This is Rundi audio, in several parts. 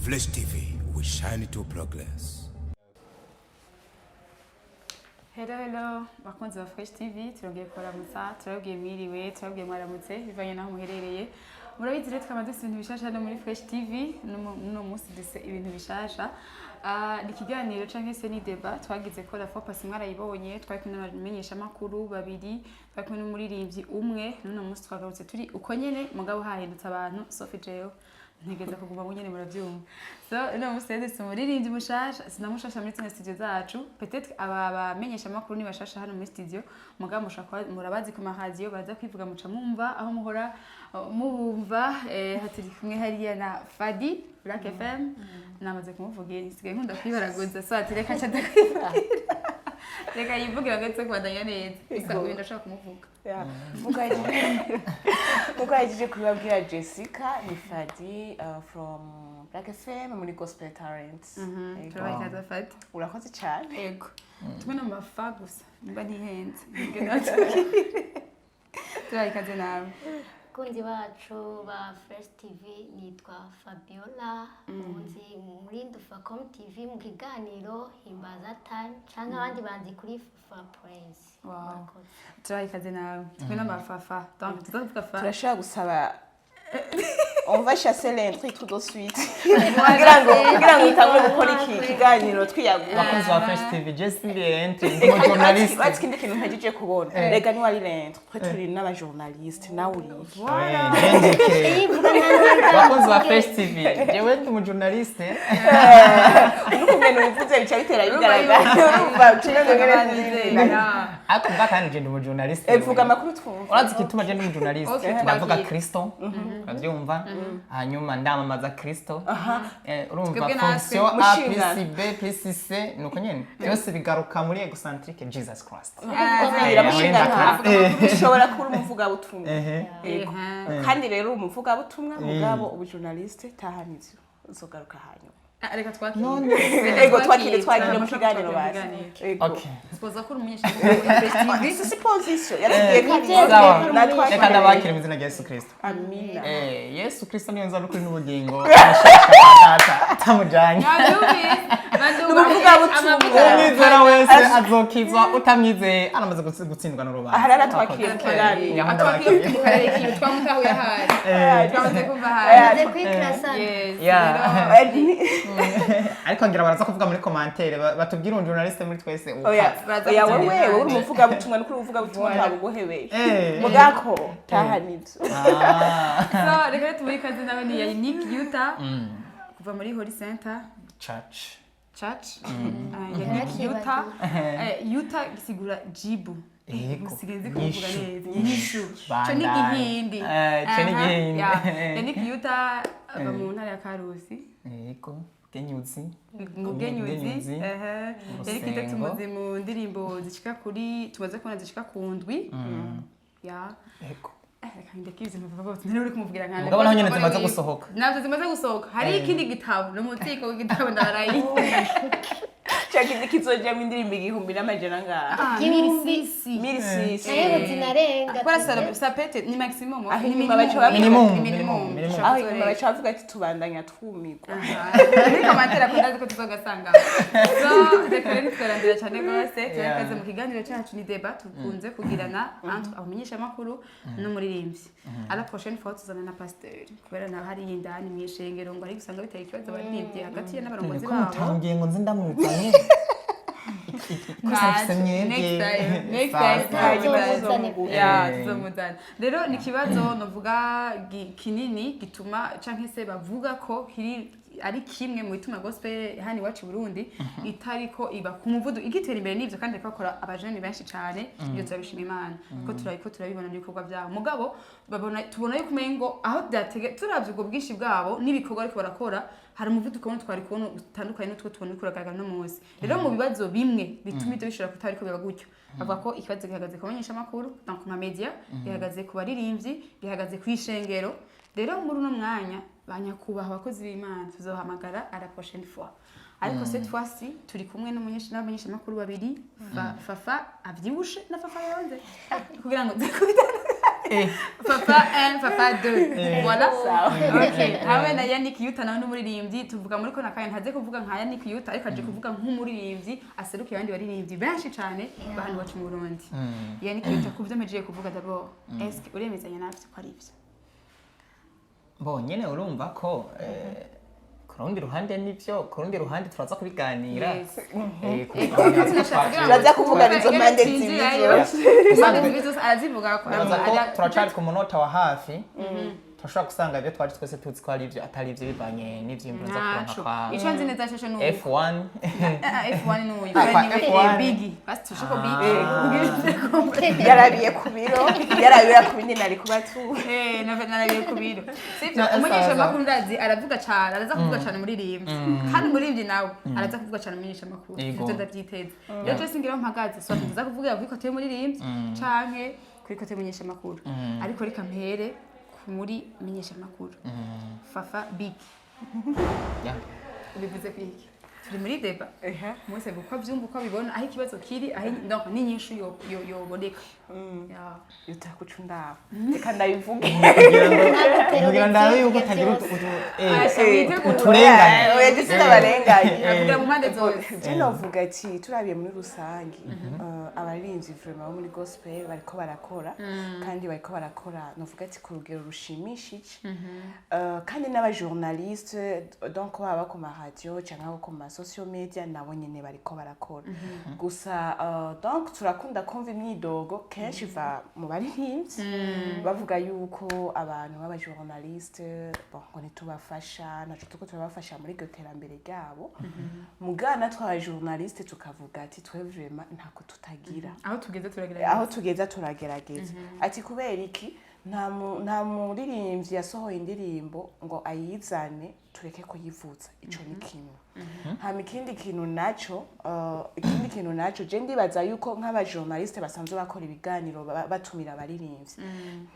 Flash TV, we shine to progress. Hello, bakunzi ba Fresh TV, turongeye kuramutsa, turabwiye mwiriwe, turabwiye mwaramutse, bivanye naho muherereye. Murabizi rero twama dufite ibintu bishasha no muri Fresh TV, no munsi duse ibintu bishasha. Ni ikiganiro canke se ni débat twagize ko la fois passée mwarayibonye, twari kumwe n'abamenyeshamakuru babiri, twari kumwe n'umuririmvyi umwe, none munsi twagarutse turi uko nyene mugabo hahindutse abantu Sophie Jeo. Ntegeza kuguma mu nyene muravyumva. So no musendetse umuririmbyi mushasha, sinamushasha muri tino studio zacu. Peut-être abamenyeshamakuru ni bashasha hano muri studio, mugabo mushaka murabazi ku radio baza kwivuga muca mumva aho muhora mubumva hatiri kumwe hariya na Fadi Black FM namaze kumuvugira isigaye nkunda kwibaraguza so atireka cha ndakwibwira. Reka yivugira gatse kwandanya neza. Isa ibintu ashaka kumuvuga. Yeah. Mugajije kubabwira Jessica ni Fadi from Black FM muri Gospel Talents. Turabikaza Fadi. Urakoze cyane. Yego. Tumwe n'amafa gusa mba ntihenze. Turabikaze nawe. Kunzi bacu ba Fresh TV nitwa Fabiola munzi muri Ndufacom TV mu kiganiro himbaza time canke abandi banzi kuri Fa Praise. Wow. Turabikaze nawe. Tumwe n'amafafa. Donc tuzavuga fa. Turashaka gusaba on va chasser l'intrigue tout de suite. Kugira ngo utangure gukora iki kiganiro twiyagura. Bakunzi ba Fresh TV, just ndi entry mu journalist. What's kindi kintu mpagije kubona. Rega ni wari l'intro, turi n'aba journalist na uri. Voilà. Bakunzi ba Fresh TV, jewe ndi mu journalist. Nukumene uvuze bica bitera bigaragara. Urumva ucinenge ngereza. Ako bakanje ndi mu journalist. Vuga makuru twumva. Urazi kituma je ndi mu journalist. Ndavuga Kristo. Uravyumva? Hanyuma ndamamaza Kristo. Urumva fonction A plus B plus C nuko nyene. Byose bigaruka muri egocentric Jesus Christ. Ushobora kuba umuvuga butumwa. Kandi rero umuvuga butumwa mugabo ubujournaliste tahanizo uzogaruka hanyuma. Reka twakire. Ego twakire mu kiganiro bazi. Okay. Spoza ko umunyeshamakuru muri Fresh TV. This is supposition. Yaragiye kandi reka ndabakire mu izina rya Yesu Kristo. Amina. Yesu Kristo niyo nza n'ukuri n'ubugingo. Ashaka tamujanye. Umuvuga butumwa. Umwizera wese azokizwa utamwizeye aramaze gutsindwa n'urubanza. Aharara twakire mu kiganiro. Atwakire tukareka twamutahuye ahari. Twamaze kumva ahari. Kwikirasa. Ariko ngira baraza kuvuga muri commentaire batubwira un journaliste muri twese oya wewe uri umuvuga butumwa n'ukuri uvuga butumwa ntabugohebeye mugako tahanizo so reka tuburi kazi nawe ni Unique Yuta kuva muri Holy Center church Unique Yuta Yuta gisigura jibu Musigenzi kuvuga neza inyishu cyo ni gihindi Unique Yuta aba mu ntara ya Karusi yego Genyuzi yari kite tumuze mu ndirimbo zishika kuri tumaze kubona zishika ku ndwi ya yego reka ndakize mvuga bose nari uri kumubwira nkana mugabo naho nyene zimaze gusohoka navyo zimaze gusohoka hari ikindi gitabo no mutiko w'igitabo ndarayi cyakindi kizoja mu ndirimbo igihumbi n'amajana ngaha mirisisi Ayo zinarenga. kwa sapete ni maximum minimum aho bacha bavuga ati tubandanya twumigwa muri komantere akondaze ko tuzogasanga so dekare nitwerandira cyane gose turakaze mu kiganiro cyacu ni débat tukunze kugirana entre abamenyeshamakuru n'umuririmbyi ala prochaine fois tuzana na pasteur kubera na hari indani mu ishengero ngo ari gusanga bitari ikibazo baririmbye hagati ya n'abarongozi babo mutangiye ngo nzi ndamwitanye next time tuzomuzana rero ni kibazo novuga kinini gituma canke se bavuga ko kiri ari kimwe mu bituma gospel hani wacu Burundi itariko iba ku muvudu igitera imbere n'ivyo kandi bakora abajeni benshi cyane iyo turabishima Imana ko turabibona n'ibikorwa byabo mugabo tubona yuko mengo aho byatege turavye ubwo bwishi bwabo n'ibikorwa ariko barakora hari umuvuduko w'umuntu twari kubona utandukanye n'utwo tubona kuragaragara no munsi rero mu bibazo bimwe bituma ibyo bishobora kutari ko biba gutyo bavuga ko ikibazo gihagaze ku bamenyeshamakuru donc ku media gihagaze ku baririmbyi gihagaze ku ishengero rero muri uno mwanya banyakubaha abakozi b'Imana tuzohamagara à la prochaine fois ariko cette fois-ci turi kumwe n'abamenyeshamakuru babiri Fafa avyibushe na Fafa yonze kugira ngo dukubitane Papa 1 papa 2 voilà okay hamwe na Yannick Yuta nawe n'umuririmbyi tuvuga muri ko nakanya ntaze kuvuga nka Yannick Yuta ariko aje kuvuga nk'umuririmbyi aserukiye abandi baririmbyi benshi cyane bahandi wacu mu Burundi Yannick Yuta kuvyo mejeje kuvuga d'abord est-ce que uremezanya navyo ko ari ivyo bo nyene urumva ko kurundi ruhande nivyo kurundi ruhande turaza kubiganira turaza kuvuga izo mpande zibiri arazivuga ko turacari ku munota wa hafi turashobora gusanga ibyo twari twese tuzi ko ari ivyo atari ivyo bivanye n'ivyimbo nza kuronka kwa ico nzi neza shashe n'ubu F1 F1 n'uyu ni bigi basi tushiko bigi yarabiye ku biro yarabira ku binini ari kubatu narabiye ku biro sivyo umunyeshamakuru ndazi aravuga cyane araza kuvuga cyane muri rimwe kandi muri rimwe nawe araza kuvuga cyane umunyeshamakuru ivyo ndavyiteze rero twese ngira mpagaze so tuza kuvuga kuri kote muri rimwe canke kuri kote umunyeshamakuru ariko reka mpere muri menyeshamakuru fafa big bivuze kwiki turi muri deba mwese uko byumva uko bibona aho ikibazo kiri aho donc ni nyinshi yoboneka utakucunda reka ndayivuge kugira ndabe yuko tagira uturenganya oya gisita barenganya avuga mu mpande zose je novuga ati turabiye muri rusangi abarinzi vraiment bo muri gospel bariko barakora kandi bariko barakora novuga ati ku rugero rushimishije kandi n'aba journaliste donc baba ku ma radio cyangwa ku ma social media nabo nyene bariko barakora gusa donc turakunda kumva imyidogo kenshi va mu baririmbyi bavuga yuko abantu baba journaliste bon ngo nitubafasha naco tuko turabafasha muri iryo terambere ryabo mugana twa journaliste tukavuga ati twe vraiment ntako tutagira aho tugeza turagerageza ati kubera iki nta muririmbyi yasohoye indirimbo ngo ayizane tureke kuyivuza ico ni kimwe hama ikindi kintu naco je ndibaza yuko nk'aba journaliste basanzwe bakora ibiganiro batumira abaririmbyi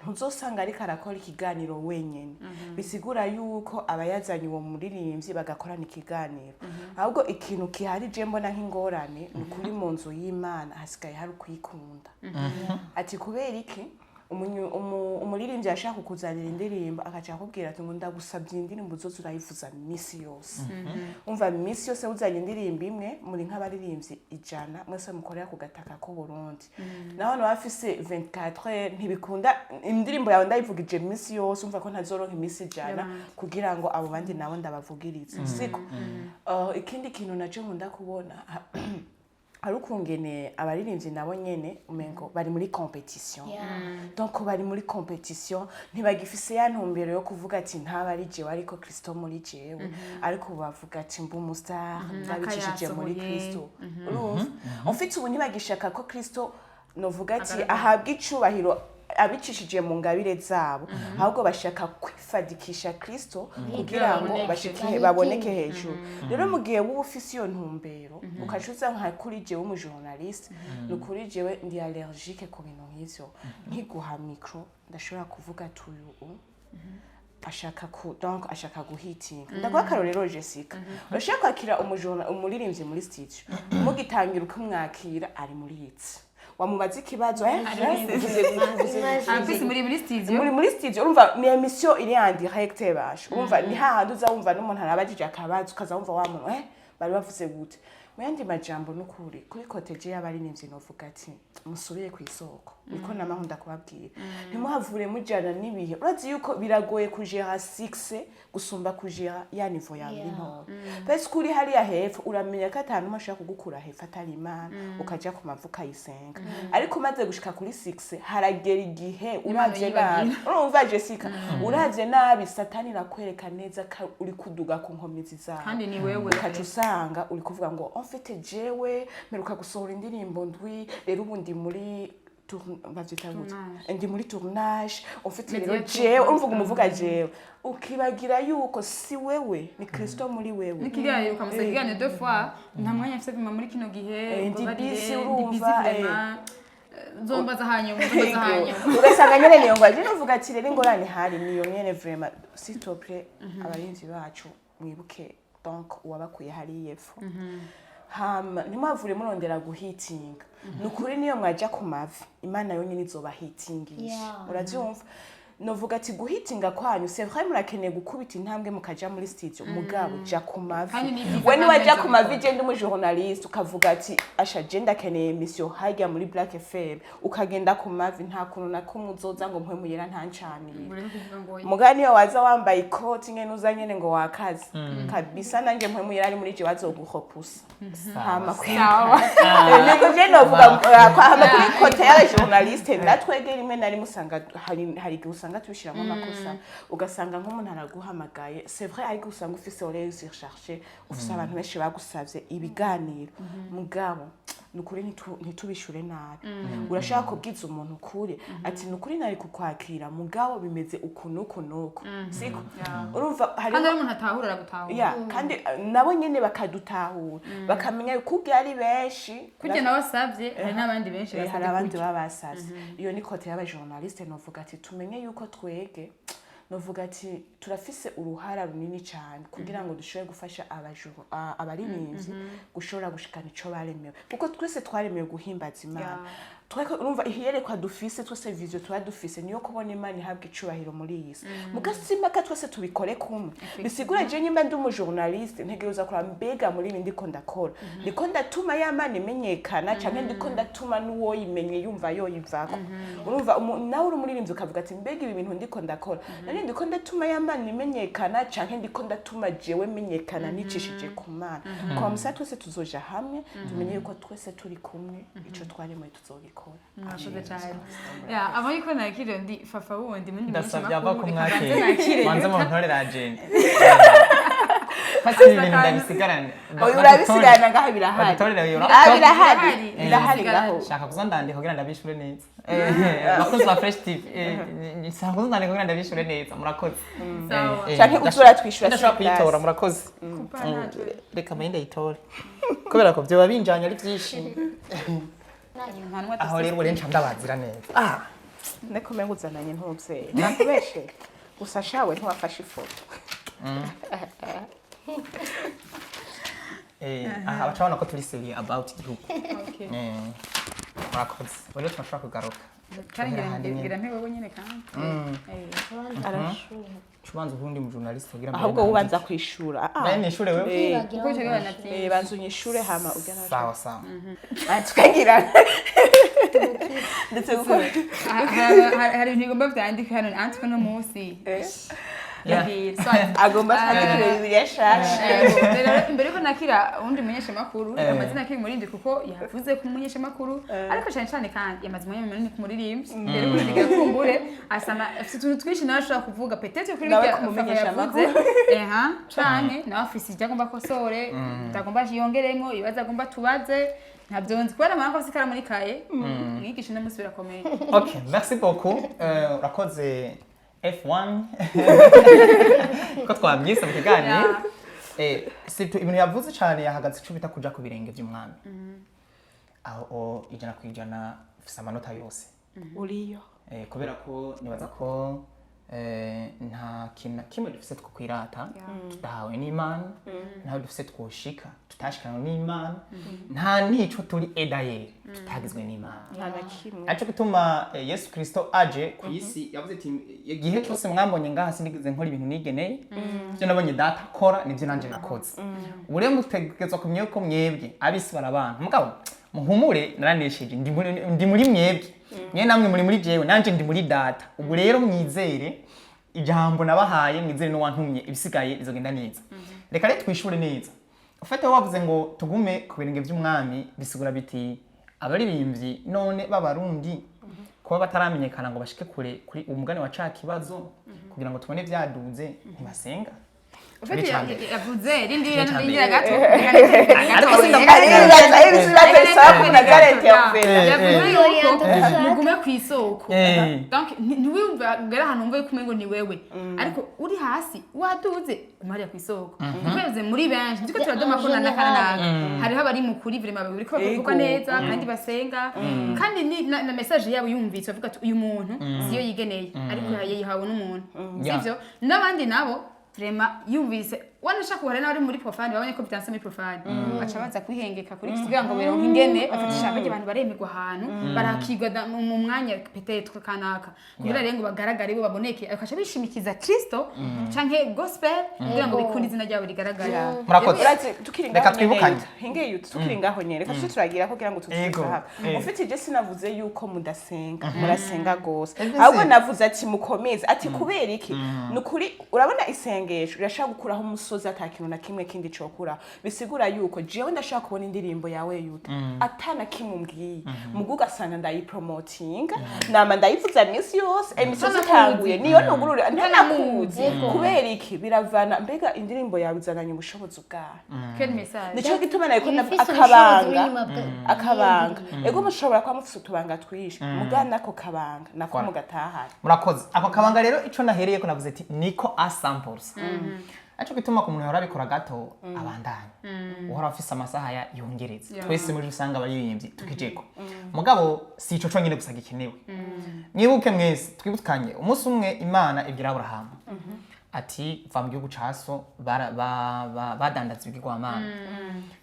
ntuzosanga ariko arakora ikiganiro wenyene bisigura yuko abayazanye uwo muririmbyi bagakorana ikiganiro ahubwo ikintu kihari je mbona nk'ingorane ni kuri mu nzu y'Imana hasigaye hari kwikunda ati kubera iki umuririmbyi ashaka kukuzanira indirimbo akaca akubwira ati ngo ndagusabye indirimbo zose urayivuza misi yose umva misi yose uzanye indirimbo imwe muri nk'abaririmbyi 100 mwese mukorera ku gataka ko Burundi naho no bafise 24 ntibikunda indirimbo yawe ndayivugije misi yose umva ko ntazoronka imisi 100 kugira ngo abo bandi nabo ndabavugirize siko ikindi kintu naco nkunda kubona arukungene abaririmbyi nabo nyene umengo bari muri competition donc bari muri competition ntibagifise ya ntumbero yo kuvuga ati ntabari jewe ariko Kristo muri jewe ariko bavuga ati mbu mustar ndabicishije muri Kristo urumva en fait ubu ntibagishaka ko Kristo novuga ati ahabwa icubahiro abicishije mu ngabire zabo ahubwo bashaka kwifadikisha Kristo kugira ngo bashike baboneke hejuru rero mu gihe wufise iyo ntumbero ukacuza nka kuri je wo mu journaliste no kuri jewe ndi allergique ku bintu nk'ivyo nkiguha micro ndashobora kuvuga tuyu ashaka donc ashaka guhitinga ndagwa karorero Jessica urashaka kwakira umuririmbyi muri studio mugitangira ukumwakira ari muri hitsi wamubaza ikibazo muri studio urumva ni emission iri en direct bash urumva ni hahandi uza wumva n'umuntu arabajije akabazo ukaza wumva wa muntu bari bavuze gute muyandi majambo n'ukuri kuri koteje y'abaririmbyi novuga ati musubire ku isoko niko namahunda kubabwira ntimuhavure mujana n'ibihe urazi yuko biragoye kujera 6 gusumba kujera ya niveau ya nto parce kuri hali ya hepfo uramenya ko atanu mashaka kugukura hepfo atari Imana ukaja ku mavuka yisenga ariko maze gushika kuri 6 haragera igihe uravye nabi urumva Jessica uravye nabi satani rakwereka neza ko uri kuduga ku nkomezi zawe kandi ni wewe ukaca usanga uri kuvuga ngo en fait jewe meruka gusohora indirimbo ndwi rero ubundi muri ndi muri tournage ufite rero jewe umvuga umuvuga jewe ukibagira yuko si wewe ni Kristo muri wewe nikiganiro ukamusegane 2 fois nta mwanya afite bima muri kino gihe ndi busy urumva zombaza hanyuma ugasanga nyene niyo ngo aje novuga ati rero ingorane hari niyo nyene vraiment s'il te plaît abarinzi bacu mwibuke donc uwabakuye hari yepfo ntimwavure murondera guhitinga nukuri niyo mwaja ku mavi Imana yonyine izobahitingisha uravyumva novuga ati guhitinga kwanyu c'est vrai murakeneye gukubita intambwe mukaja muri studio mugabo ja ku mavi we ni waja ku mavi je ndi mu journaliste ukavuga ati asha je ndakeneye emission hajya muri Black FM ukagenda ku mavi nta kuntu na kumwe uzoza ngo mpwe muyera ntancanire mugani yo waza wambaye ikoti ngene uzanyene ngo wakaze kabisa nanje mpwe muyera ari muri je wazoguhopusa hama kwisawa niko je novuga hama kuri kote ya journaliste ndatwegera imwe nari musanga hari usanga tubishiramo amakosa ugasanga nk'umuntu araguhamagaye c'est vrai ariko usanga ufise oreille rechercher ufise abantu benshi bagusavye ibiganiro mugabo nukuri ntitubishure nabi urashaka kubwiza umuntu kure ati nukuri nari kukwakira mugabo bimeze ukunuko siko urumva hari umuntu atahura aragutahura kandi nabo nyene bakadutahura bakamenya yuko ari benshi kujye nawe savye hari n'abandi benshi basavye hari abandi babasavye iyo ni kote y'aba journaliste novuga ati tumenye yuko twege novuga ati turafise uruhara runini cyane kugira ngo dushobore gufasha abaririmbyi gushobora gushikana ico baremewe kuko twese twaremewe guhimbaza Imana tweko urumva iherekwa dufise twese vision dufise niyo kubona Imana ihabwa icubahiro muri iyi si mugasima ka twese tubikore kumwe bisigura je nyimba ndi umujournaliste ntegereza kura mbega muri bindi ko ndakora ndiko ndatuma y'Imana imenyekana canke ndiko ndatuma nuwo yimenye yumva yoyivako urumva nawe uri umuririmbyi ukavuga ati mbega ibi bintu ndiko ndakora nari ndiko ndatuma y'Imana imenyekana canke ndiko ndatuma jewe menyekana nicishije ku Mana kwa musa twese tuzoja hamwe tumenye yuko twese turi kumwe ico twaremwe tuzobikora Murakoze cyane. Ya, aba yiko nakire ndi fafa wundi mundi ndasabye ava ku mwakire. Manze mu ntorera agenda. Fasi ibintu ndabisigarane. Oyo urabisigarana ngaho birahari. Batorera yo. Birahari ngaho. Shaka kuzandandika kugira ndabishure neza. Bakoze ba Fresh TV. Shaka kuzandandika kugira ndabishure neza. Murakoze. Shaka kuzura twishura. Ndashaka kuyitora murakoze. Reka mayinde yitora. Kubera ko byo babinjanye ari byinshi. Aho rero urenca ndabazira neza. Neko menguzananye ntubye. Nakubeshe. Gusa shawe ntiwafashe ifoto. Aha bacabona ko turi serious about igihugu. Okay. Murakoze. Wale tunashaka kugaruka. Ngira mpewe nyene kandi. Arashura. Chubanza ubundi mu journalist kugira ahubwo ubanza kwishura. Naye nishure wewe. Kuko cyo banati. Banza unyishure hama ugana. Sawa sawa. Tukagira. Ndetse uko hari ntigomba byandika hano antiko no munsi. Agomba kwandikira Bibiliya shasha. Rero imbere ko nakira undi munyeshamakuru amazina akiri murindi kuko yavuze ku munyeshamakuru ariko cyane cyane kandi yamaze munini ku muririmbyi rero kuriga kumbure asama afite twishi nawe ashaka kuvuga petete kuri bya munyeshamakuru cyane nawe afise igomba kosore ndagomba yongeremo ibibazo agomba tubaze ntabyo nzi kwara mara kwasikara muri kaye mwigisha namusubira komeye. Okay, merci beaucoup. Urakoze F1 ko twabyise mu kiganiro situ ibintu yavuze cyane yahagaze cyo bita kuja ku birenge by'umwami aho ijana kwijana ufise amanota yose uriyo kubera ko nibaza ko nta kintu kimwe dufise two kwirata tudahawe n'Imana nta dufise twoshika tutashikana n'Imana nta nico turi edaye tutagizwe n'Imana aco gituma Yesu Kristo aje ku isi yavuze ati igihe cyose mwambonye ngaha sinigeze nkora ibintu nigeneye byo nabonye data akora nivyo nanje nakoze ure mutegezwa kumye ko mwebwe abisi barabana mugabo muhumure naranesheje ndi muri mwebwe nye namwe muri jewe nanje ndi muri data ubu rero mwizere ijambo nabahaye mwizere no wantumye ibisigaye izogenda neza reka rero twishure neza ufate wavuze ngo tugume ku birenge by'umwami bisigura biti abaririmbyi none b'abarundi kuba bataramenyekana ngo bashike kuri umugani wa ca kibazo kugira ngo tubone byaduze ntibasenga ufite yavuze rindira gato ariko mugume kwisoko donc ntiwumva ngera hano umve kumengo ni wewe ariko uri hasi waduze umariya kwisoko kweze muri benshi ndiko turadoma ko nakana hariho abari mu kuri vraiment babiri ko bavuga neza kandi basenga kandi na message yabo yumvitse avuga ati uyu muntu siyo yigeneye ariko yayihawe n'umuntu sivyo n'abandi nabo vraiment yumvise wanashaka kuhara n'abari muri profane babonye ko bitanse muri profane baca baza kwihengeka kuri kugira ngo beronke ingene bafatisha abandi abantu baremerwa ahantu barakigwa mu mwanya peut-être kanaka kugira rero ngo bagaragare bo baboneke akaca bishimikiza Kristo canke gospel kugira ngo bikunde izina ryabo rigaragara. Murakoze reka twibukanye hingeye tukiri ngaho nyene reka turagira ko kugira ngo tutuzaha ufite je sinavuze yuko mudasenga murasenga gose ahubwo navuze ati mukomeze ati kubera iki nukuri urabona isengesho irashaka gukuraho umusozi atakintu na kimwe kindi cokura bisigura yuko jewe ndashaka kubona indirimbo yawe yuta atana kimwe mbwiye muguga sana ndayipromoting nama ndayivuza misi yose emisozi tanguye niyo ntugurure ntanakuzi kubera iki biravana mbega indirimbo yawe izananye ubushobozi bwawe Quel message. nico gituma nayo akabanga ego mushobora kwa mufite utubanga twishe mugana ko kabanga nako mugatahara. Murakoze ako kabanga rero ico nahereye ko navuze ati niko asamples aco gituma ku muntu yorabikora gato abandanye uhora afise amasaha ya yongereza twese muri rusanga abaririmbyi tukijeko mugabo si ico conyine gusa gikenewe mwibuke mwese twibukanye umunsi umwe Imana ibwira Abrahamu ati va mu gihugu caso badandaza ibigirwamana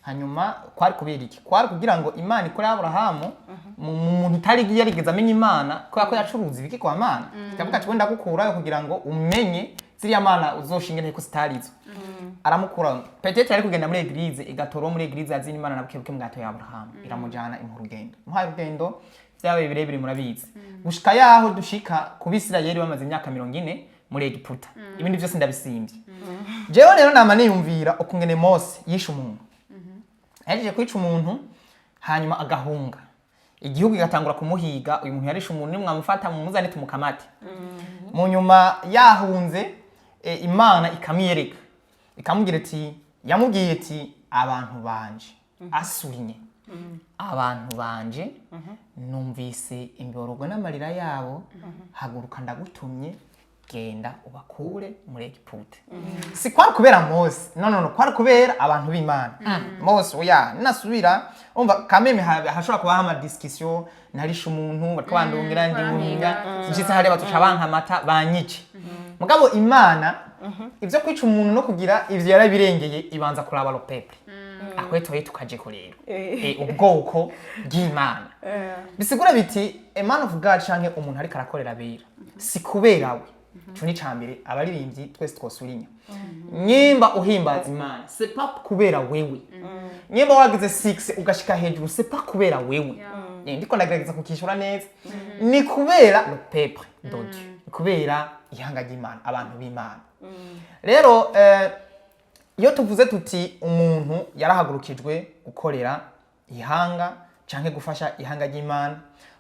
hanyuma kwari kubera iki kwari kugira ngo Imana ikore Abrahamu mu muntu utari yarigeze amenya Imana ko yacuruza ibigirwamana ndavuga ati wenda gukurayo kugira ngo umenye ziriya mana uzoshinge nteko zitarizo aramukura peut-être ari kugenda muri eglise igatoro muri eglise azini Imana na bukebuke mwato ya Abrahamu iramujana mu rugendo muhaye rugendo byawe birebire murabizi gushika yaho dushika ku Bisirayeli bamaze imyaka 40 muri Egiputa ibindi byose ndabisimbye jewe rero nama niyumvira okungene Mose yisha umuntu yaje kwica umuntu hanyuma agahunga igihugu gatangura kumuhiga uyu muntu yarisha umuntu nimwamufata mu muzane tumukamate mu nyuma yahunze Imana ikamiyereka ikamubwira ati yamubwiye ati abantu banje asurinye abantu banje numvise imborogwa n'amarira yabo haguruka ndagutumye genda ubakure muri Egiputa si kwari kubera Mose no kwari kubera abantu b'Imana Mose oya nasubira umva kameme hashobora kuba ama discussion narisha umuntu bakabandungira ndi muhinga sinshitse hari batuca bankamata banyice mugabo Imana ivyo kwica umuntu no kugira ivyo yarabirengeye ibanza kuraba lo peuple akwetoye tukaje ko rero ubwoko bw'Imana bisigura biti a man of God canke umuntu ari karakorera bera si kubera we cuni cambere abaririmbyi twese twosurinya nyimba uhimbaza Imana c'est pas kubera wewe nyimba wagize 6 ugashika hejuru c'est pas kubera wewe ndiko ndagerageza kukishura neza ni kubera le peuple de Dieu kubera ihanga ry'Imana abantu b'Imana rero iyo tuvuze tuti umuntu yarahagurukijwe gukorera ihanga canke gufasha ihanga ry'Imana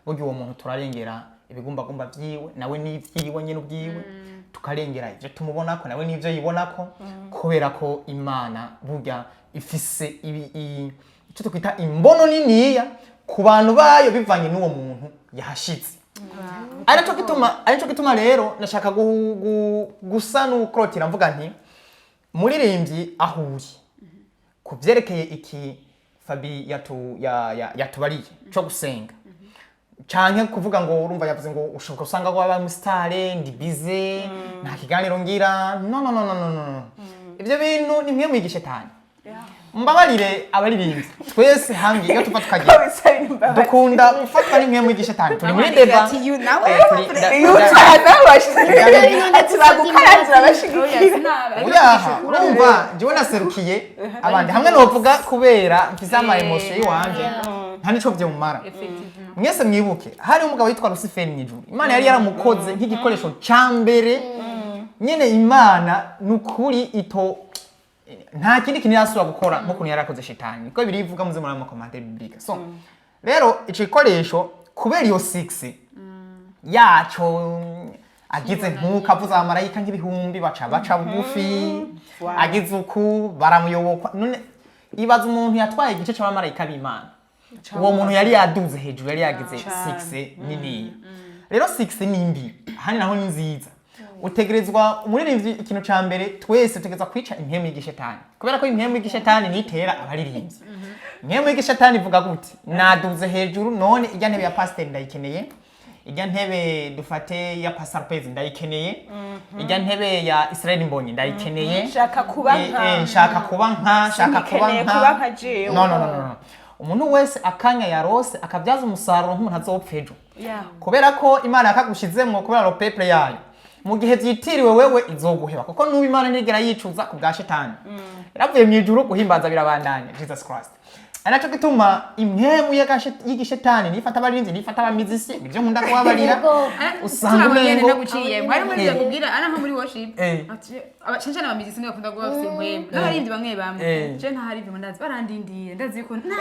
buryo uwo muntu turarengera ibigumbagumba vyiwe nawe n'ivyiwe nyene ubwiwe tukarengera ivyo tumubonako nawe n'ivyo yibonako kubera ko Imana burya ifise ico tukwita imbono niniya ku bantu bayo bivanye n'uwo muntu yahashitse arico gituma rero nashaka gusa n'ukrotira mvuga nti muririmbyi ahuri kuvyerekeye iki Fabi yatubariye cyo gusenga canke kuvuga ngo urumva yavuze ngo ushobora usanga ko aba mustare ndi bize nta kiganiro ngira no ivyo bintu ni mwe mwigishe tani mbabarire abaririmbyi twese hamwe iyo tuva tukagira dukunda gufatwa ni mwe mwigishe tani turi muri deba urumva jewe naserukiye abandi hamwe novuga kubera mfise ama emotion yiwanje nta nico vyumara mwese mwibuke hari umugabo witwa Luciferi mw'ijuru Imana yari yaramukoze nk'igikoresho cambere nyene Imana nukuri ito nta kindi kintu yasubira gukora nko kuntu yarakoze shetani niko birivuga muze muri amakomande biblique so rero ico gikoresho kubera iyo 6 yaco agize nkuko avuza amarayika nk'ibihumbi baca bugufi agize uku baramuyoboka none ibaza umuntu yatwaye igice c'abamarayika b'Imana uwo muntu yari yaduze hejuru yari yagize 6 nini rero 6 nimbi hani naho ni nziza utegerezwa umuririmbyi ikintu ca mbere twese tutegeza kwica impemu y'igishetani kubera ko impemu y'igishetani nitera abaririmbyi impemu y'igishetani ivuga gute naduze hejuru none ijya ntebe ya pastor ndayikeneye ijya ntebe dufate ya Pastor Pez ndayikeneye ijya ntebe ya Israel Mbonyi ndayikeneye shaka kuba nka shaka kuba nka jewe no umuntu wese akanya yarose akabyaza umusaruro nk'umuntu azopfa ejo kubera ko Imana yakagushizemwo kubera ro peple yayo mu gihe vyitiriwe wewe izoguheba kuko nuba Imana ntigera yicuza ku bwa shetani yaravuye mu ijuru guhimbaza birabandanya Jesus Christ anacho gituma impemu y'igishetani nifata abarinzi nifata abamizisi nivyo nkunda kubabarira usanga umengo naguciye mwari muri yakubwira ana nko muri worship ati abashanje n'abamizisi niyo bakunda kuba bafite impemu n'abarinzi bamwe je ntahari ibyo ndazi barandindiye ndazi ko niba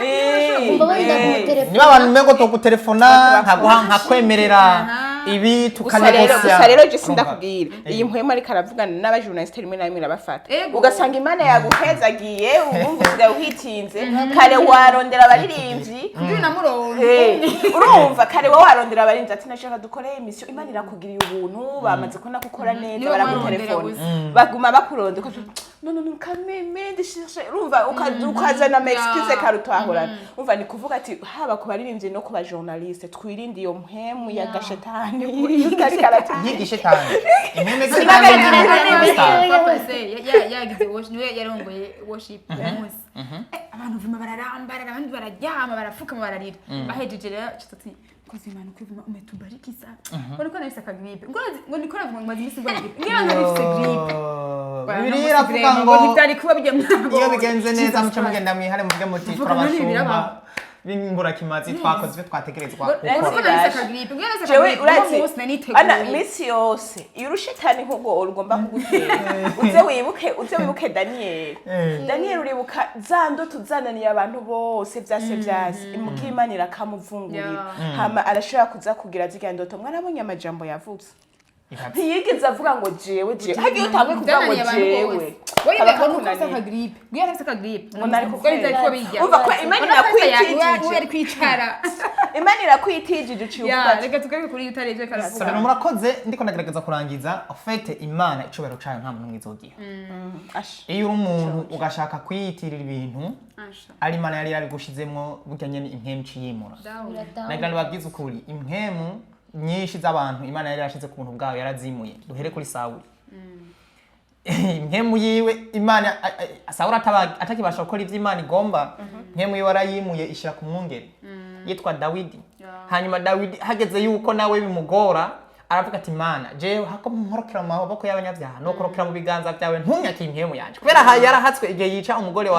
abantu mengo to gutelefona nka kwemerera ibi tukanegosya gusa rero je sindakubwira iyi mpemu ariko aravugana n'abajournaliste rimwe na rimwe nabafata ugasanga Imana yaguhezagiye ubumvise uhitinze kare warondera abaririmbyi urumva kare wowe warondera abaririmbyi ati nashaka dukore emission Imana irakugiriye ubuntu bamaze ko nakukora neza baragutelefona baguma bakuronde no kameme ndishije urumva ukazana excuse karutahorana urumva ni kuvuga ati haba ku baririmbyi no ku bajournaliste twirinde iyo mpemu ya gashetani yigishetani impeme yagize worship niwe yarongoye worship umunsi abantu vuma bararambarara abandi bararyama barafukama bararira bahejeje rero kitati koze Imana kwivuma umetubariki sana uriko nahise akagripe ngo nikora vuga ngo imisi ngo gripe ngira ngo nifise gripe birira vuga ngo ntitari kuba bijye mwago iyo bigenze neza muce mugenda mwihare muvuge muti turabashumba bimbura kimazi twakoze twategerezwa ana misi yose irushetani nkugo ugomba kugutera uze wibuke Daniel uribuka zando tuzananiye abantu bose vyase imukimana irakamuvungurira hama arashobora kuza kugira zigandoto mwarabonye amajambo yavuze ntiyigeze avuga ngo jewe hagiye utangwe kuvuga ngo jewe Wenda ko nuko saka gripe. Bwiye saka gripe. Ngo nari kuko bijya. Uva ko Imana irakwitijije. Ari kwicara. Imana irakwitijije uciuka. Reka tugaruke kuri utare ivyo karavuga. Sano murakoze ndiko ndagerageza kurangiza ofete Imana icubero cayo nta muntu mwizogiha. Iyo uri umuntu ugashaka kwiyitirira ibintu ari Imana yari gushizemwo burya nyene impemu ciyimura. Nagira babwiza ukuri impemu nyinshi z'abantu Imana yari yashize ku buntu bwayo yarazimuye. Duhere kuri Sawuli. Impemu yiwe Imana Sawuli atakibasha gukora ivyo Imana igomba impemu yiwe arayimuye ishira ku mwungere yitwa Dawidi. Hanyuma Dawidi hageze yuko nawe bimugora aravuga ati Imana jewe hako mporokera mu maboko y'abanyabyaha no korokera mu biganza byawe ntunyake impemu yanje kubera yarahatswe igihe yica umugore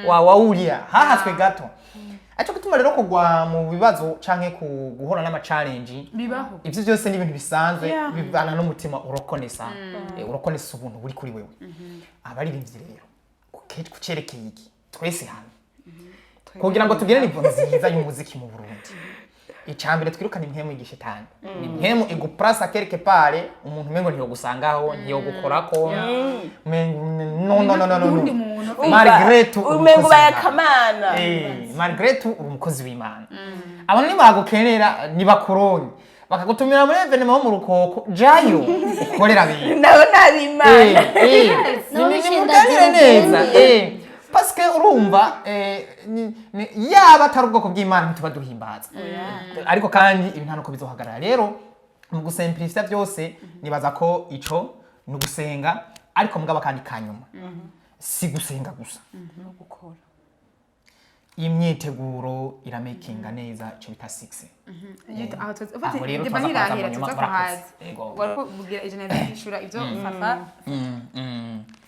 wa Uriya hahatswe gato. Acho gutuma rero kugwa mu bibazo canke guhora n'ama challenge bibaho ivyo byose ni ibintu bisanzwe bibana n'umutima urokonesa urokonesa ubuntu buri kuri wewe abari bimvye rero kucerekeye iki twese hamwe kugira ngo tugire nivo nziza y'umuziki mu Burundi icambere twirukana impemu igishetani impemu iguprasa quelque part umuntu mengo ntiyo gusangaho ntiyo gukorako no Margaret umengo bayakamana Margaret uri umukozi w'Imana abantu ni bagukenera ni bakoroni bakagutumira muri evenement ho mu rukoko jayo ukorera bintu nabo nabimana ni neza parce que urumva yaba atari ubwoko bw'Imana ntituba duhimbaza ariko kandi ibintu ko bizohagarara rero mu gusimplifya byose nibaza ko ico ni gusenga ariko mugaba kandi kanyuma si gusenga gusa no gukora imyiteguro iramakinga neza cyo bita 6 aho tufate ndibahirahira tuzakuhaza wako bugira ijana y'ishura ivyo fafa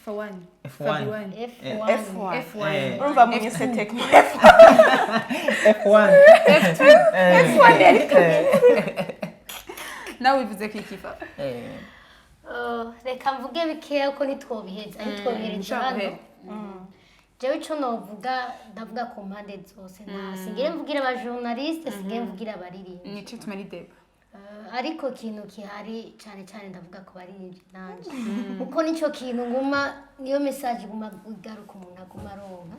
F1 urumva mu nyese techno F1 nawe bivuze ko ikifa reka mvuge bikeya uko nitwobihereza hano jewe ico novuga ndavuga ku mpande zose sigire mvugira abajournaliste sigire mvugira abaririmbi nico tumari deba ariko kintu kihari cyane ndavuga ko baririmbyi nanje uko nico kintu nguma niyo message guma igaruka umuntu aguma aronka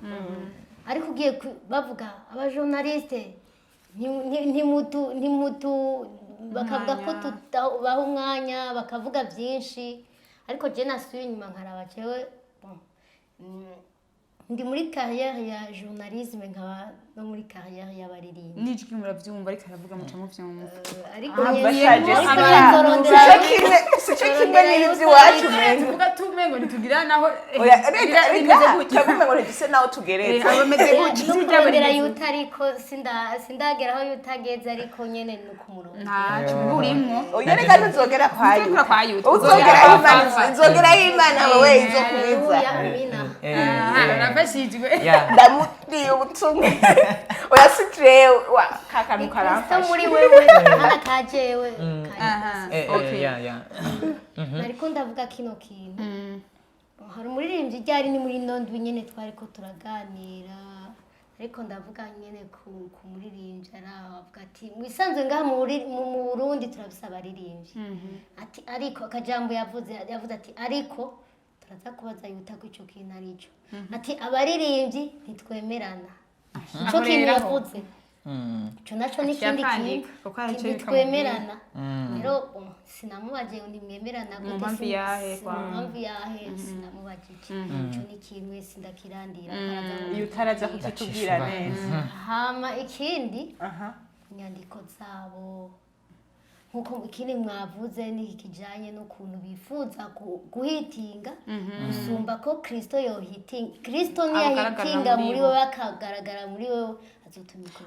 ariko ugiye bavuga abajournaliste ntimutu bakavuga ko tutabaho umwanya bakavuga byinshi ariko je nasuye inyuma nkaraba jewe ndi muri carrière ya journalisme nkaba no muri carrière y'abaririmbi nijwi muravyumva ariko aravuga muca muvyumva ariko sico kimwe n'ivy'iwacu mengo tuvuga tumengo ntitugira naho twagume ngo ntiduse naho tugeretse abameze gutya n'ukurondera yuta ariko sindagera aho yutageze ariko nyene ni ukumurongo ntaco burimwo reka ntuzogera kwa yuta uzogeraho imana wowe izokubiza nafashijwe ndamutiye ubutumwa oya sitrewe kakantu karamfasha muri wewe hana kajewe nariko ndavuga kino kintu hari umuririmbyi ryari ni muri ndwi nyene twariko turaganira ariko ndavuga nyene ku muririmbyi aravuga ati mwisanzwe ngaha mu Burundi turabisa abaririmbyi ati ariko akajambo yavuze ati ariko turaza kubaza yuta ko ico kintu arico ati abaririmbyi ntitwemerana ico kintu yavuze ico naco ni kindi kintu ntitwemerana rero sinamubaje ngo ntimwemerana mpamvu yahe sinamubajije ico ni kintu wese ndakirandira utaraza kutubwira neza hama ikindi inyandiko zabo nkuko ikindi mwavuze ni kijanye n'ukuntu bifuza guhitinga gusumba ko Kristo yohitinga Kristo ni yahitinga muri wewe akagaragara muri wewe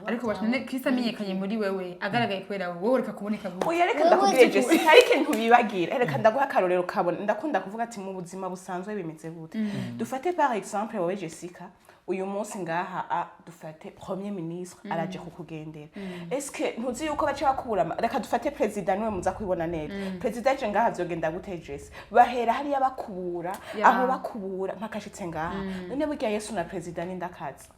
ariko bashane Kristo amenyekanye muri wewe agaragaye kubera wowe reka kuboneka gute oya reka ndakubwiye Jessica ariko ntubibagira reka ndaguha akarorero kabona ndakunda kuvuga ati mu buzima busanzwe bimeze gute dufate par exemple wowe Jessica uyu munsi ngaha dufate premier ministre araje kukugendera eske ntuzi yuko bace bakubura reka dufate president niwe muza kwibona neza president je ngaha vyogenda gute Jess bahera hari yabakubura aho bakubura mpakashitse ngaha none burya Yesu na president ndakaza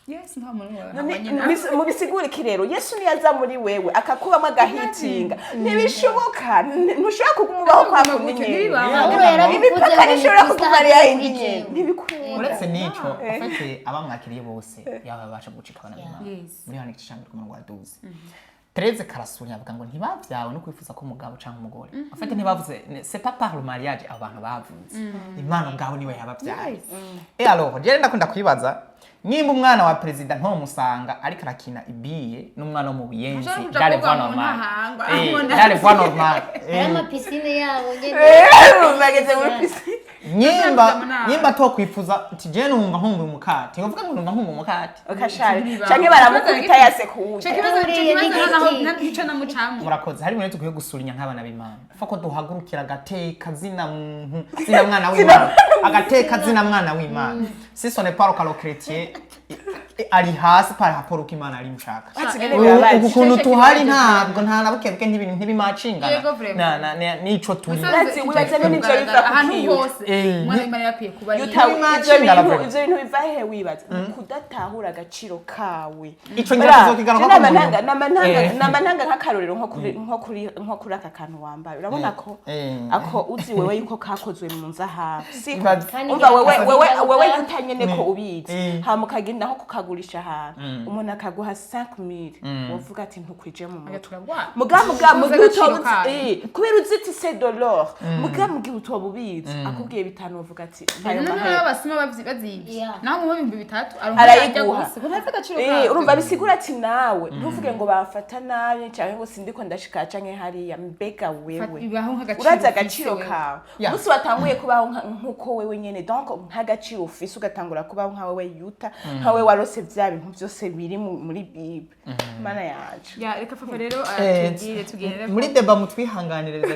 Yes, nta muntu mu bisigurike rero Yesu niyaza muri wewe akakubamo agahitinga ntibishoboka ntushobora kugumubaho kwa kumenyera imipaka nishobora kugumara yindi nyene ntibikunda uretse nico afite abamwakiriye bose yaba babasha gucika abana b'Imana muri hano ikishanga ku murongo wa 12 Tereze karasunya avuga ngo ntibavyawe no kwifuza ko umugabo canke umugore afite ntibavuze c'est pas par le mariage abantu bavuze Imana ngabo niwe yabavyaye alors je ndakunda kwibaza nimba umwana wa president nko musanga ariko arakina ibiye n'umwana wo mu buyenzi dale voix normal dale voix normal ama piscine yabo nyene bageze muri piscine nyimba to kwifuza ati je numva nkumva umukati ngovuga ngo numva nkumva umukati ukashari canke baramukubita yase kuwuta nico namucamu murakoze hari mwe tugiye gusurinya nk'abana b'Imana fako duhagurukira gateka zina mwana w'Imana agateka zina mwana w'Imana si ce n'est pas le chrétien ari hasi par rapport uko Imana ari mushaka ukuntu tuhari ntabwo nta nabukebwe n'ibintu ntibimacingana nico turi wibaze n'ivyo biva ahantu hose mwana Imana yakwiye kuba ivyo bintu biva he wibaza kudatahura agaciro kawe ico ngirakuzokigana namantanga nk'akarorero nko kuri aka kantu wambaye urabona ko ako uzi wewe yuko kakozwe mu nzahabu umva wewe yutanyene ko ubizi hamukagenda nko kukagurisha ahantu umuntu akaguha 5000 wovuga ati ntukwije mu mutwe mugihe utobuzi kubera uziti c'est de l'or mugihe utobubizi akubwiye bitanu wovuga ati ayo mahera basima bazibye naho mu 2003 arayiguha urumva bisigura ati nawe ntuvuge ngo bafata nabi cyangwa ngo sindiko ndashika canke hariya mbega wewe uraza agaciro kawe musi watanguye kubaho nkuko wewe nyene donc nk'agaciro ufise ugatangura kubaho nka wewe yuta nka wewe warose vya bintu byose biri muri Bible mana yacu ya reka papa rero tugire muri deba mutwihanganireza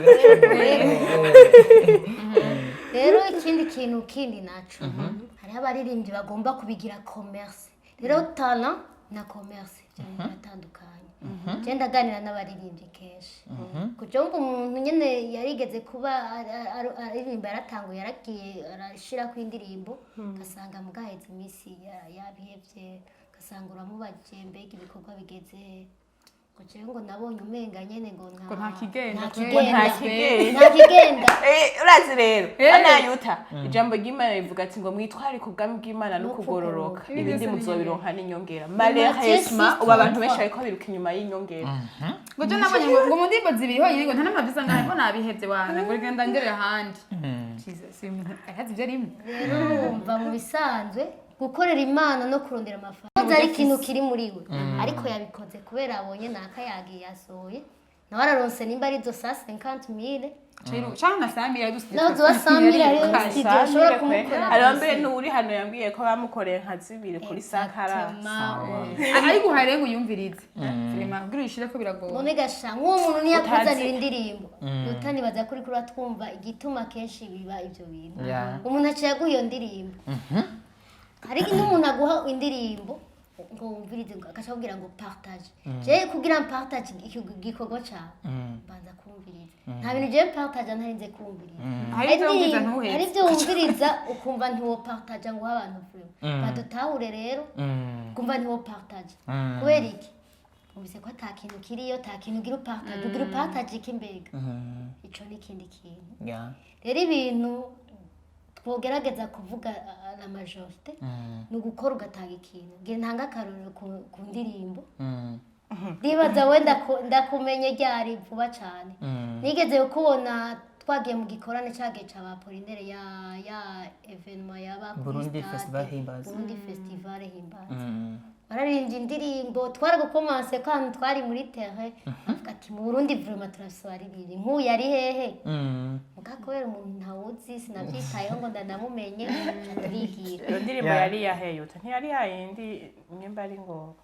rero ikindi kintu kindi naco hari abaririmbyi bagomba kubigira commerce rero talent na commerce byatandukanye genda ganira n'abaririmbyi kenshi kuko umuntu nyene yarigeze kuba aririmba yaratanguye yaragiye arashira ku indirimbo gasanga mugaheze imisi yabihevye gasanga uramubaje mbega ibikorwa bigeze kuko ngo nabonye umenga nyene ngo nta kigenda urazi rero anayuta ijambo ry'Imana rivuga ati ngo mwitware ku bwami bw'Imana no kugororoka ibindi muzobironka n'inyongera malheureusement uba abantu benshi ariko biruka inyuma y'inyongera ngo je nabonye ngo mu ndimbo zibiri honyine ngo nta n'amavisa ngaho ko nabihevye wana ngo genda ngere ahandi Jesus arazi ibyo arimo rero urumva mu bisanzwe gukorera imana no kurondera amafaranga ari ikintu kiri muri we ariko yabikoze kubera abonye nakayagiye yasohoye nawe araronse nimba ari zo 150,000 cyangwa na Samira yadusize nazo wa Samira rero ashobora kumukora ariho mbere n'uri hano yambwiye ko bamukoreye nka 2 kuri sakara ariko uhare ngo yumvirize filima bwirishira ko biragoye none gasha nk'uwo muntu niyakuzanira indirimbo utanibaza kuri twumva igituma kenshi biba ibyo bintu umuntu aciye aguha iyo ndirimbo ariko n'umuntu aguha indirimbo ngo wumvirize ngo akashobora ngo partage je kugira partage igikorwa cyawe banza kumviriza nta bintu je partage ntarinze kumviriza hari ibyo wumviriza ukumva ntiwo partage ngo abantu vuba badutahure rero kumva ntiwo partage kubera iki ubise ko atakintu kiriyo takintu ugira partage kimbega ico ni kindi kintu rero ibintu twogerageza kuvuga la majorité ni ugukora ugatanga ikintu ngira ntanga akarorero ku ndirimbo ndibaza wenda ndakumenye ryari vuba cyane nigeze kubona twagiye mu gikorane cyagiye cya Polinere ya evenement yaba Burundi Festival Himbaza bararimbye indirimbo twaragukomanse kandi twari muri terre avuga ati mu Burundi vraiment turaswaririye nk'uyu yari hehe mugakobera umuntu ntawuzi sinabyitayeho ngo ndanamumenye turigira iyo ndirimbo yari yaheye ntiyari yayindi nyimba ari ngo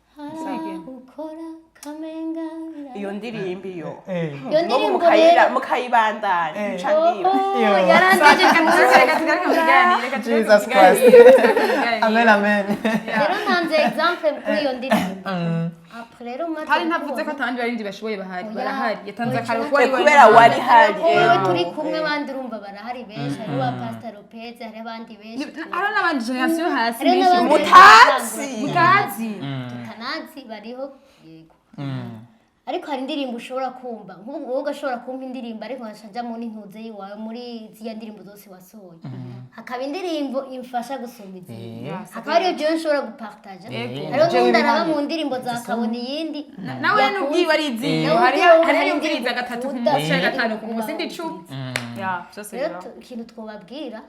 ukora kamenga iyo ndirimbo iyo mukayibandanya yarandaje Jesus Christ amen amen rero ntanze example kuri iyo ndirimbo rero hari ntavuze ko atandi barindi bashoboye barahari yatanze akaro kubera wari hari turi kumwe bandi urumva barahari benshi hari wa Pastor Lopez hari abandi benshi ari n'abandi generation hasi mutazi tutanazi bariho yego ariko hari indirimbo ushobora kumva nk'ubu ugashobora kumva indirimbo ariko nkashajamo n'intuze yiwawe muri ziya ndirimbo zose wasohoye hakaba indirimbo imfasha gusumba izindi hakaba ariyo jewe nshobora gupartage hariho n'undi araba mu ndirimbo za kabona iyindi nawe n'ubwiwe ari izindi hari yumviriza gatatu ku munsi gatanu ku munsi ndi 10 rero ikintu twobabwira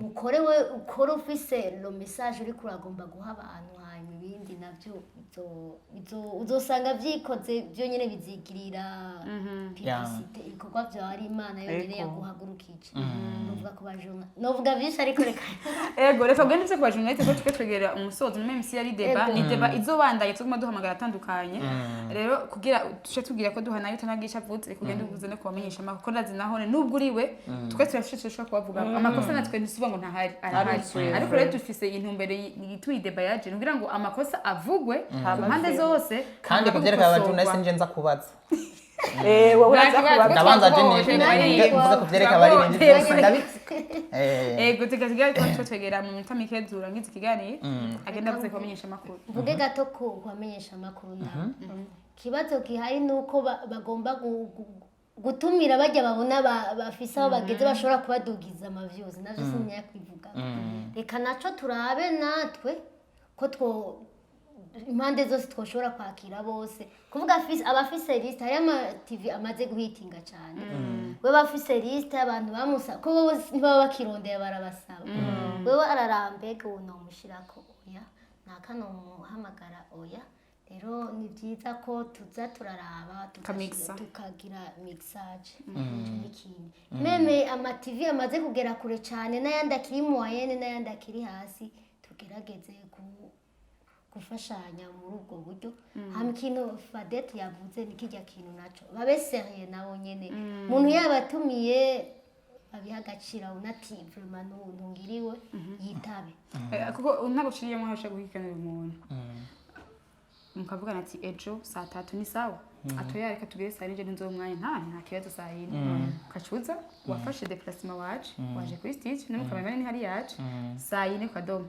mukore we ukore ufise lo message uri kuragomba guha abantu hanyuma ibindi navyo uzosanga vyikoze byo nyene bizigirira publicité ibikorwa bya ari Imana yo nyene yaguhagurukije novuga ko bajona novuga byinshi ariko reka bwende se kwa journaliste ko twegera umusozo même si ari débat ni débat izobandanye tuguma duhamagara atandukanye rero kugira tuce tugira ko duhana yo tanagisha vuze kugenda uvuze no kubamenyesha amakuru ndazi naho nubwo uriwe twe turafite cyo kubavuga amakosa natwe ntisuba ngo ntahari arahari ariko rero dufise intumbero yitwi débat yaje kugira ngo amakosa avugwe impande zose kandi kubyereka abajournaliste nje nza kubaza wowe uraza kubaza ndabanza je mvuga kubyereka bari ibindi byose ndabitse gutigaziga ko twegera mu minota mike durangiza ikiganiro agenda avuze kubamenyesha amakuru mvuge gato ko kubamenyesha amakuru kibazo gihari nuko bagomba gutumira bajya babona bafise aho bageze bashobora kubadugiza amaviews navyo sinya kwivuga reka naco turabe natwe ko impande zose twoshobora kwakira bose kuvuga abafise liste hari ama TV amaze guhitinga cyane we bafise liste abantu bamusa ko baba bakirondeye barabasaba wewe ararambega uno mushirako oya nakano muhamagara oya rero ni byiza ko tuza turaraba tukagira mixage n'ikindi meme ama TV amaze kugera kure cyane n'ayandi akiri moyenne n'ayandi akiri hasi tugerageze gufashanya muri ubwo buryo hamwe ikintu Fadette yavuze nikijya kintu naco babe serieux nawo nyene umuntu yabatumiye abiha agaciro unati vraiment n'ubuntu ngiriwe yitabe kuko ntaguciriye mu hasha guhikana umuntu mukavugana ati ejo saa 3 ni sawa atoya reka tugere saa 4 nzo mwanya nta kibazo saa 4 kacuza wafashe déplacement waje kuri stage n'umukamera ni hari yaje saa 4 kwa dom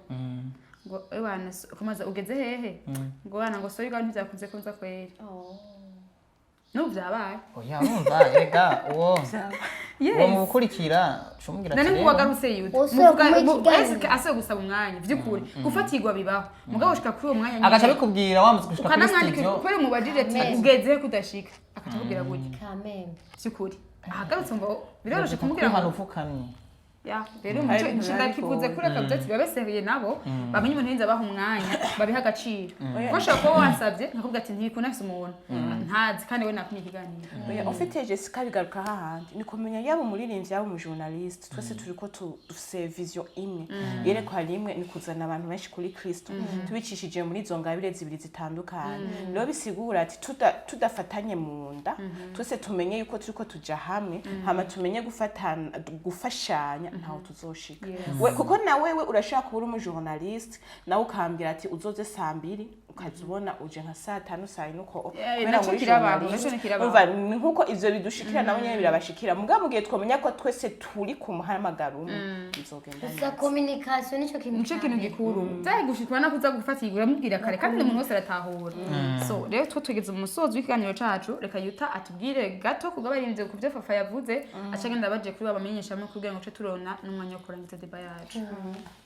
ngo ebana kumaza ugeze hehe ngo bana ngo soyi kandi byakunze ko nza kwera n'ubyabaye oya umva ega uwo mu gukurikira shumubwira ati nani kubagarutse yude muvuga ase gusaba umwanya byukuri gufatirwa bibaho mugabo ushika kuri uwo mwanya agaca bikubwira wamaze gushika kuri studio kwere mu bajije ati ugeze kudashika akatubwira gutya kameme byukuri ahagarutse ngo biroroshe kumubwira hano ufukamye ya rero umuco nshindakivuze kuri aka byatsi babeseriye nabo bamenye umuntu yinza baha umwanya babiha agaciro bashaka ko wasabye nakubwira ati ntibikuna afise umuntu ntazi kandi we nakumye ikiganiro ufite Jessica bigaruka hahandi ni kumenya yaba umuririmbyi yaba umujournaliste twese turiko dufise vision imwe yerekwa rimwe ni kuzana abantu benshi kuri Kristo tubicishije muri izo ngabire zibiri zitandukanye rero bisigura ati tudafatanye mu nda twese tumenye yuko turiko tuja hamwe hama tumenye gufashanya ntaho tuzoshika kuko nawe urashaka kuba umujournaliste nawe ukambira ati uzoze saa 2 ukazubona uje nka saa 5 saa 4 uko kwera muri journaliste nkuko ivyo bidushikira nawe nyene birabashikira mugabo mugiye twomenya ko twese turi ku muhamagaro bizogenda neza communication nico kintu gikuru cyari gushikwa na kuza gufatigura mubwira kare kandi umuntu wese aratahura so rero twotugeze mu musozo w'ikiganiro cacu reka yuta atubwire gato kugabarinze ku byo Fafa yavuze acagenda baje kuri abamenyeshamakuru kugira ngo turona n'umwanya wo kurangiza deba yacu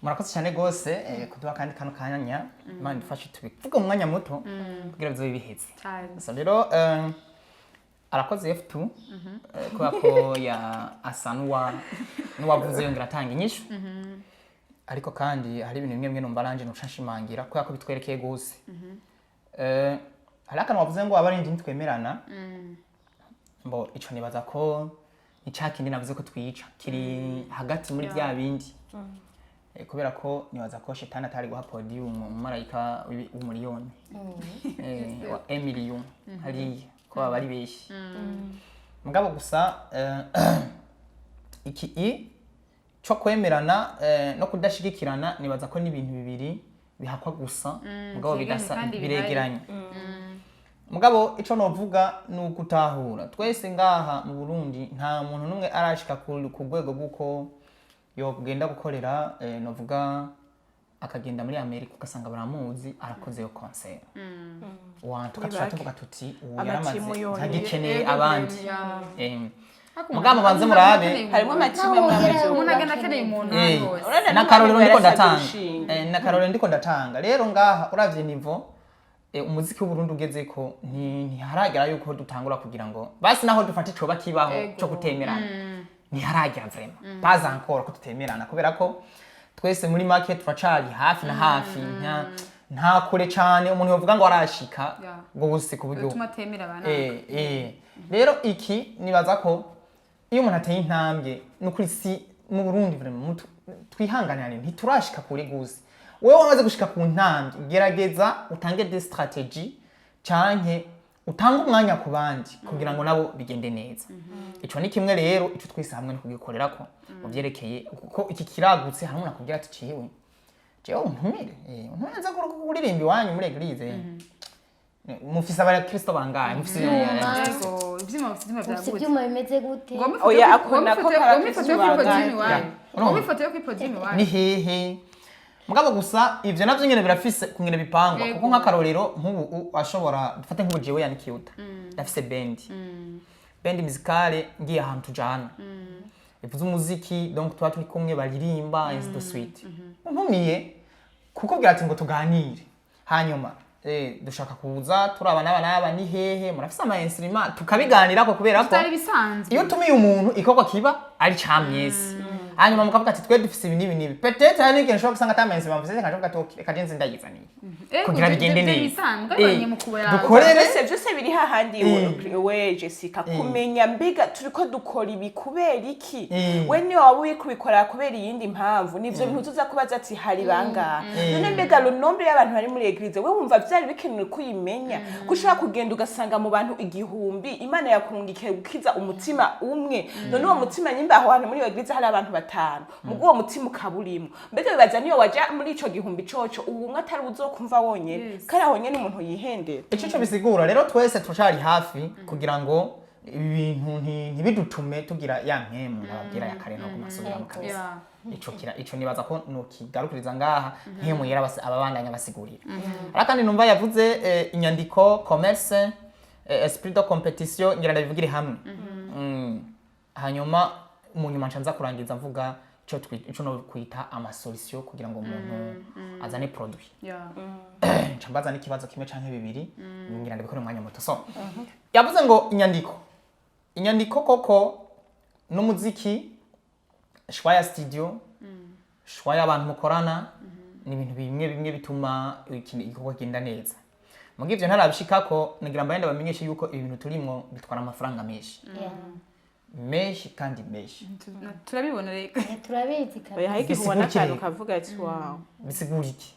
murakoze cyane gose kuduha kandi kano kanya Imana idufashe tubivuga umwanya muto kugira bizo bibiheze so rero arakoze F2 kubera ko ya asanwa n'uwavuze yongera atanga inyishu ariko kandi hari ibintu bimwe numva aranje no nshimangira kubera ko bitwerekeye gose hari akantu wavuze ngo abarinzi ntitwemerana mbo ico nibaza ko icakindi navuze ko twica kiri hagati muri bya bindi kubera ko nibaza ko shetani atari guha podium umumarayika w'umuriyoni wa Emiliyoni hari ko bari beshi mugabo gusa iki cyo kwemerana no kudashigikirana nibaza ko n'ibintu bibiri bihakwa gusa mugabo bidasa biregeranye mugabo ico novuga n'ugutahura twese ngaha mu Burundi nta muntu numwe arashika ku rwego guko yo kugenda gukorera novuga akagenda muri Amerika ugasanga baramuzi arakoze yo concert tuvuga tuti yaramaranye ntagikeneye abandi mugabo banze murabe harimo amatima mwamaje umuntu agenda akeneye umuntu na Karolero ndiko ndatanga rero ngaha uravye nivo umuziki w'Uburundi ugeze ko ntiharagera yuko dutangura kugira ngo basi naho dufate coba kibaho cyo kutemerana ntiharagera vraiment pas encore ko tutemerana kubera ko twese muri market turacari hafi na hafi nta kure cyane umuntu yovuga ngo arashika gose ku buryo tumatemera abana rero iki nibaza ko iyo umuntu ateye intambwe no kuri si mu Burundi vraiment twihanganirane ntiturashika kure gose wewe wamaze gushika ku ntambwe gerageza utange des strategies canke utanga umwanya ku bandi kugira ngo nabo bigende neza ico ni kimwe rero ico twese hamwe no kugikorera ko mu byerekeye kuko iki kiragutse hamwe nakubwira ati ciwe jewe ntumire ntuyenza kuririmba iwanyu muri eglise mufise abari Kristo bangaye mufise ivyuma bimeze gute oya akunda ko Kristo bangaye ifoto yo kwipodium iwanyu ni hehe mugabo gusa ivyo navyo nyene birafise kungene bipangwa kuko nk'akarorero nk'ubu ashobora dufate nk'ubu jewe yanikiyuta ndafise band musicale ngiye ahantu tujana bivuze umuziki donc twa turi kumwe baririmba and the sweet ntumiye kukubwira ati ngo tuganire hanyuma dushaka kuza turaba n'aba ni hehe murafise ama instrument tukabiganira ko kubera ko iyo tumiye umuntu ikoko kiba ari camyesi hanyuma mukavuga ati twe dufise ibintu peut-être hari n'ikintu ushobora gusanga atamenze bamvuze nkavuga ati reka jenze ndayizaniye kugira bigende neza dukorere byose biri hahandi we Jessica kumenya mbega turiko dukora ibi kubera iki we ni waba ubikora kubera iyindi mpamvu nivyo bintu tuza kubaza ati hari banga none mbega le nombre y'abantu bari muri eglise we wumva byari bikenewe kuyimenya gushaka kugenda ugasanga mu bantu igihumbi Imana yakurungikiye gukiza umutima umwe none uwo mutima nyimba aho hantu muri eglise hari abantu batanu mugo uwo mutima ukaburimo mbega bibaza niyo waja muri ico gihumbi coco ubu atari uzokumva wonyene kare honyene umuntu yihendera ico bisigura rero twese turacari hafi kugira ngo ibintu ntibidutume tugira ya mpemu nababwira ya kare no kumasubira mu kazi ico nibaza ko no kigarukiriza ngaha mpemu yera ababandanya basigurira arakandi numva yavuze inyandiko commerce esprit de compétition ngira ndabivugire hamwe hanyuma umunyuma ncanza kurangiza mvuga ico no kwita ama solution kugira ngo umuntu azane produit ncambaza n'ikibazo kimwe canke bibiri ngira ndabikore umwanya muto so yavuze ngo inyandiko koko n'umuziki shwa ya studio shwa y'abantu mukorana ni ibintu bimwe bituma igikorwa kigenda neza. Mugihe ivyo ntarabishikako nagira mbayenda bamenyeshe yuko ibintu turimo bitwara amafaranga menshi. Menshi kandi menshi. Turabibona reka. Turabizi kandi. Oya hiki ubona akantu kavuga ati wow. Bisigura iki?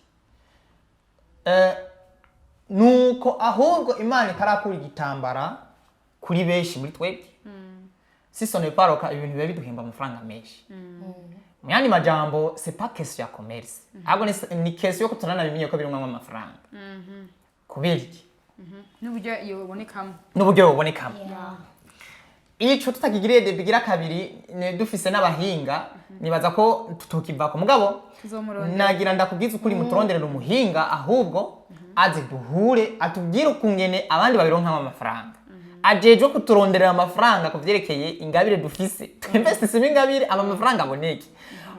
Nuko ahubwo Imana itarakura igitambara kuri benshi muri twebwe. Si ce n'est pas le cas ibintu biba biduhemba amafaranga menshi. Myani majambo c'est pas question ya commerce. Ahubwo ni question yo kuturana bimenye ko birumwa amafaranga. Kubera iki? N'uburyo yobonekamo. N'uburyo yobonekamo. Ico tutagigiriye de bigira kabiri dufise n'abahinga nibaza ko tutokivako mugabo nagira ndakubwiza ukuri muturonderera umuhinga ahubwo aze duhure atubwire ukungene abandi babironka amafaranga ajeje kuturonderera amafaranga kuvyerekeye ingabire dufise twembese sima ingabire amafaranga aboneke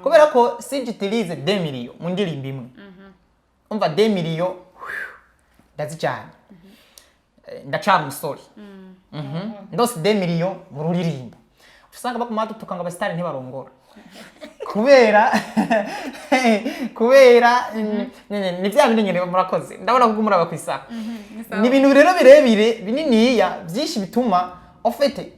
kubera ko sijitilize 2 million mu ndirimbo imwe umva 2 million ndazijana ndacara umusore ndose 2 million mu ruririmbo usanga bakumata tukanga abastari ntibarongora kubera ni vya bindi nyene murakoze ndabona kuko muraba kwisaka ni ibintu rero birebire bininiya byinshi bituma ofete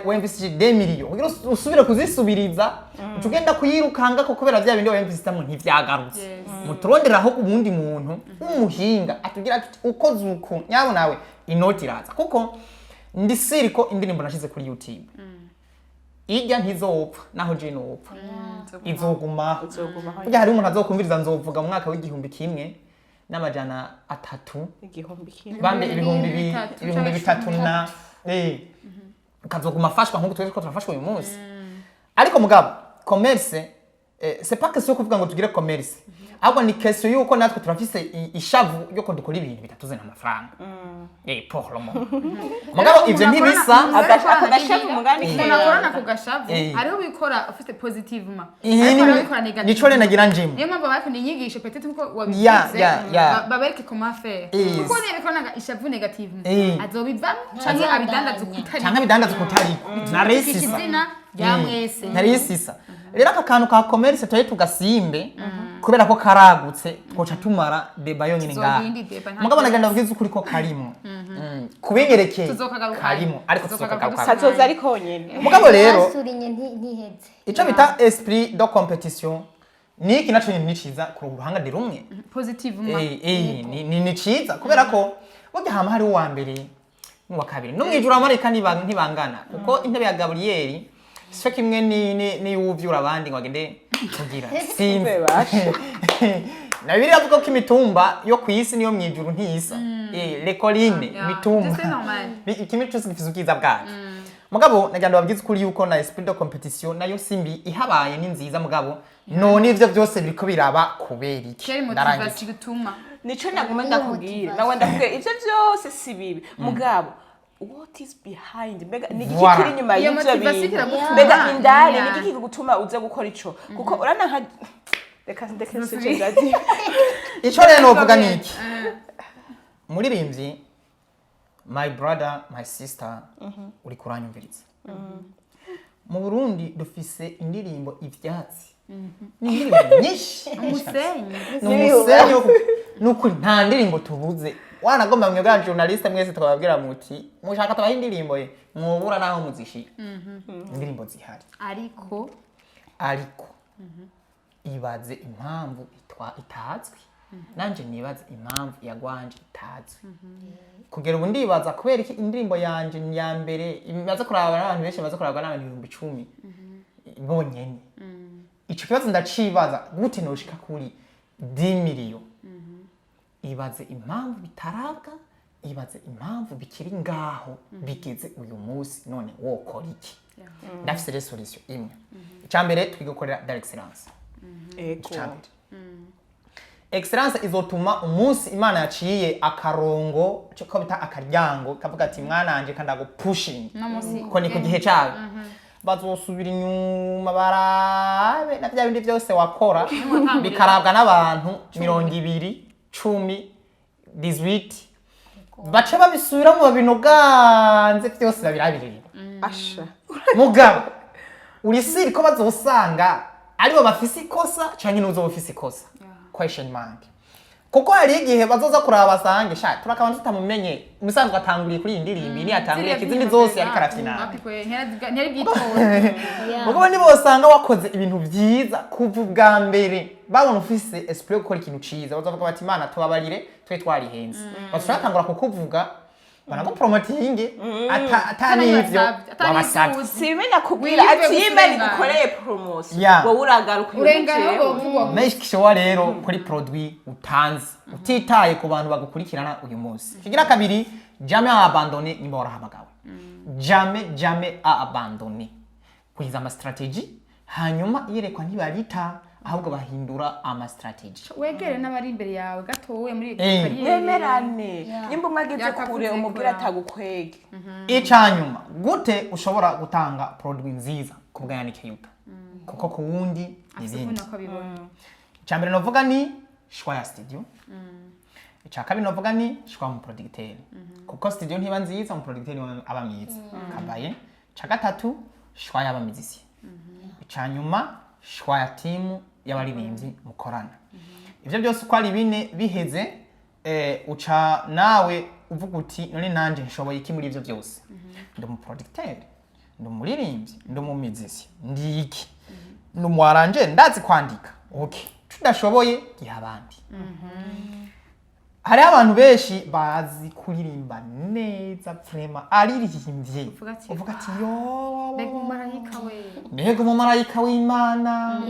wemvise 2 million kugira usubire kuzisubiriza tugenda kuyirukanga ko kubera vya bindi wemvise mu ntivyagarutse muturondera aho ubundi muntu umuhinga atugira ukoze uko nyabo nawe inoti iraza kuko ndisiri ko indirimbo nashize kuri YouTube ijya ntizopfa naho je nopfa izoguma burya hari umuntu azokumviriza nzovuga mu mwaka w'igihumbi kimwe n'amajana 3 igihumbi kimwe bambe ibihumbi bitatu na kazoguma fashwa nkuko twese ko turafashwa uyu munsi ariko mugabo commerce c'est pas question yo kuvuga ngo tugire commerce ahubwo ni question yuko natwe turafise ishavu yo ko dukora ibintu bitatuzana amafaranga pour le moment mugabo ivyo ntibisa ako gashavu mugani unakorana ku gashavu hariho bikora ufite positivement nico rero nagira njimo niyo mpamvu bakunda inyigisho peut-être uko wabivuze babereke comment faire kuko niyo bikorana ishavu negativement azobivamo canke abidandaza kutari na resisa yamwese narisisa rero aka kantu ka commerce twaye tugasimbe kubera ko karagutse twoca tumara deba yo nyine ngaha mugabo nagenda bwiza ukuri ko karimo kubenyerekeye karimo ariko tuzokaruka sazoza ariko nyene mugabo rero basurinye ntiheze ico bita esprit de competition ni iki naco nyine niciza ku ruhanga de rumwe positivement ni ciza kubera ko burya hama hari uwa mbere n'uwa kabiri no mwijura Amerika ntibangana kuko intebe ya Gabriel sho kimwe ni uvyura abandi ngo agende kugira simbe na biri avuga ko imitumba yo kwisi niyo mwijuru ntisa le colline imitumba ikimi cyose gifise ubwiza bwacu mugabo naganda babwiza kuri yuko na esprit de competition nayo simbi ihabaye ni nziza mugabo none ivyo byose biriko biraba kubera iki ndarangiza gutuma nico naguma ndakubwira nawe ndakubwira ivyo byose si bibi mugabo what is behind mbega nigiki kiri nyuma y'ivyo bintu mbega indani nigiki gutuma uze gukora ico kuko urana nka reka ndekese jadi ico rero novuga niki Umuririmvyi my brother my sister uri kuranyumviriza mu Burundi dufise indirimbo ivyatsi ni indirimbo nyinshi umusenyi nukuri nta ndirimbo tubuze wanagomba mwebwa journaliste mwese twababwira muti mushaka tabaho indirimbo ye mwubura naho muzishira indirimbo zihari ariko ibaze impamvu itazwi nanje nibaze impamvu yagwanje itazwi kugera ubu ndibaza kubera iki indirimbo yanje ya mbere imaze kuraba n'abantu benshi baza kuraba n'abantu 10,000 bonyene ico kibazo ndacibaza gute noshika kuri 10 million ibaze impamvu bitarabwa ibaze impamvu bikiri ngaho bigeze uyu munsi none wokora iki ndafise resolution imwe icambere twigokorera d'excellence excellence izotuma umunsi Imana yaciye akarongo cyo ko bita akaryango kavuga ati mwananje kandago pushing ko ni ku gihe cyawe bazosubira inyuma barabe na bya bindi byose wakora bikarabwa n'abantu 200 10 18 baca babisubira mu binoganze byose babirabirira asha mugabo urisiri ko bazosanga aribo bafise ikosa canke n'uzoba ufise ikosa question mark kuko hari igihe bazoza kuraba basange sha turakabanza tutamumenye umusanzwe atanguriye kuri iyi ndirimbo ni atanguriye kizindi zose ariko arafina ubwo nibo basanga wakoze ibintu vyiza kuva bwa mbere babona ufise esprit yo gukora ikintu ciza bazavuga bati Imana tubabarire twe twarihenze bashaka kukuvuga banago promoting atani ivyo wabasabye simenya kubwira ati Imana gukoreye promotion wowe uragaruka meshikisho rero kuri produit utanze utitaye ku bantu bagukurikirana uyu munsi kigira kabiri jamais abandonner nimba warahamagawe jamais abandonner kwiza ama strategy hanyuma yerekwa ntibarita ahubwo bahindura ama strategy wegere n'abari imbere yawe gatowe muri kariyeri nemerane nimba umwageze kure umubwira atagukwege icanyuma gute ushobora gutanga produit nziza kubwanike yuta kuko ku wundi n'ibindi cyambere novuga ni shwa ya studio kabiri novuga ni shwa mu producteur kuko studio ntiba nziza mu producteur aba mwiza kabaye gatatu shwa y'aba musicien icanyuma shwa ya team y'abaririmbyi mukorana ivyo byose uko ari bine biheze uca nawe uvuga uti none nanje nshoboye iki muri ivyo byose ndi mu producteur ndi umuririmbyi ndi mu musicien ndi iki ndi umwaranje ndazi kwandika okay tudashoboye giha abandi hari abantu benshi bazi kuririmba neza vraiment aririmbye uvuga ati yo mbega umumarayika w'Imana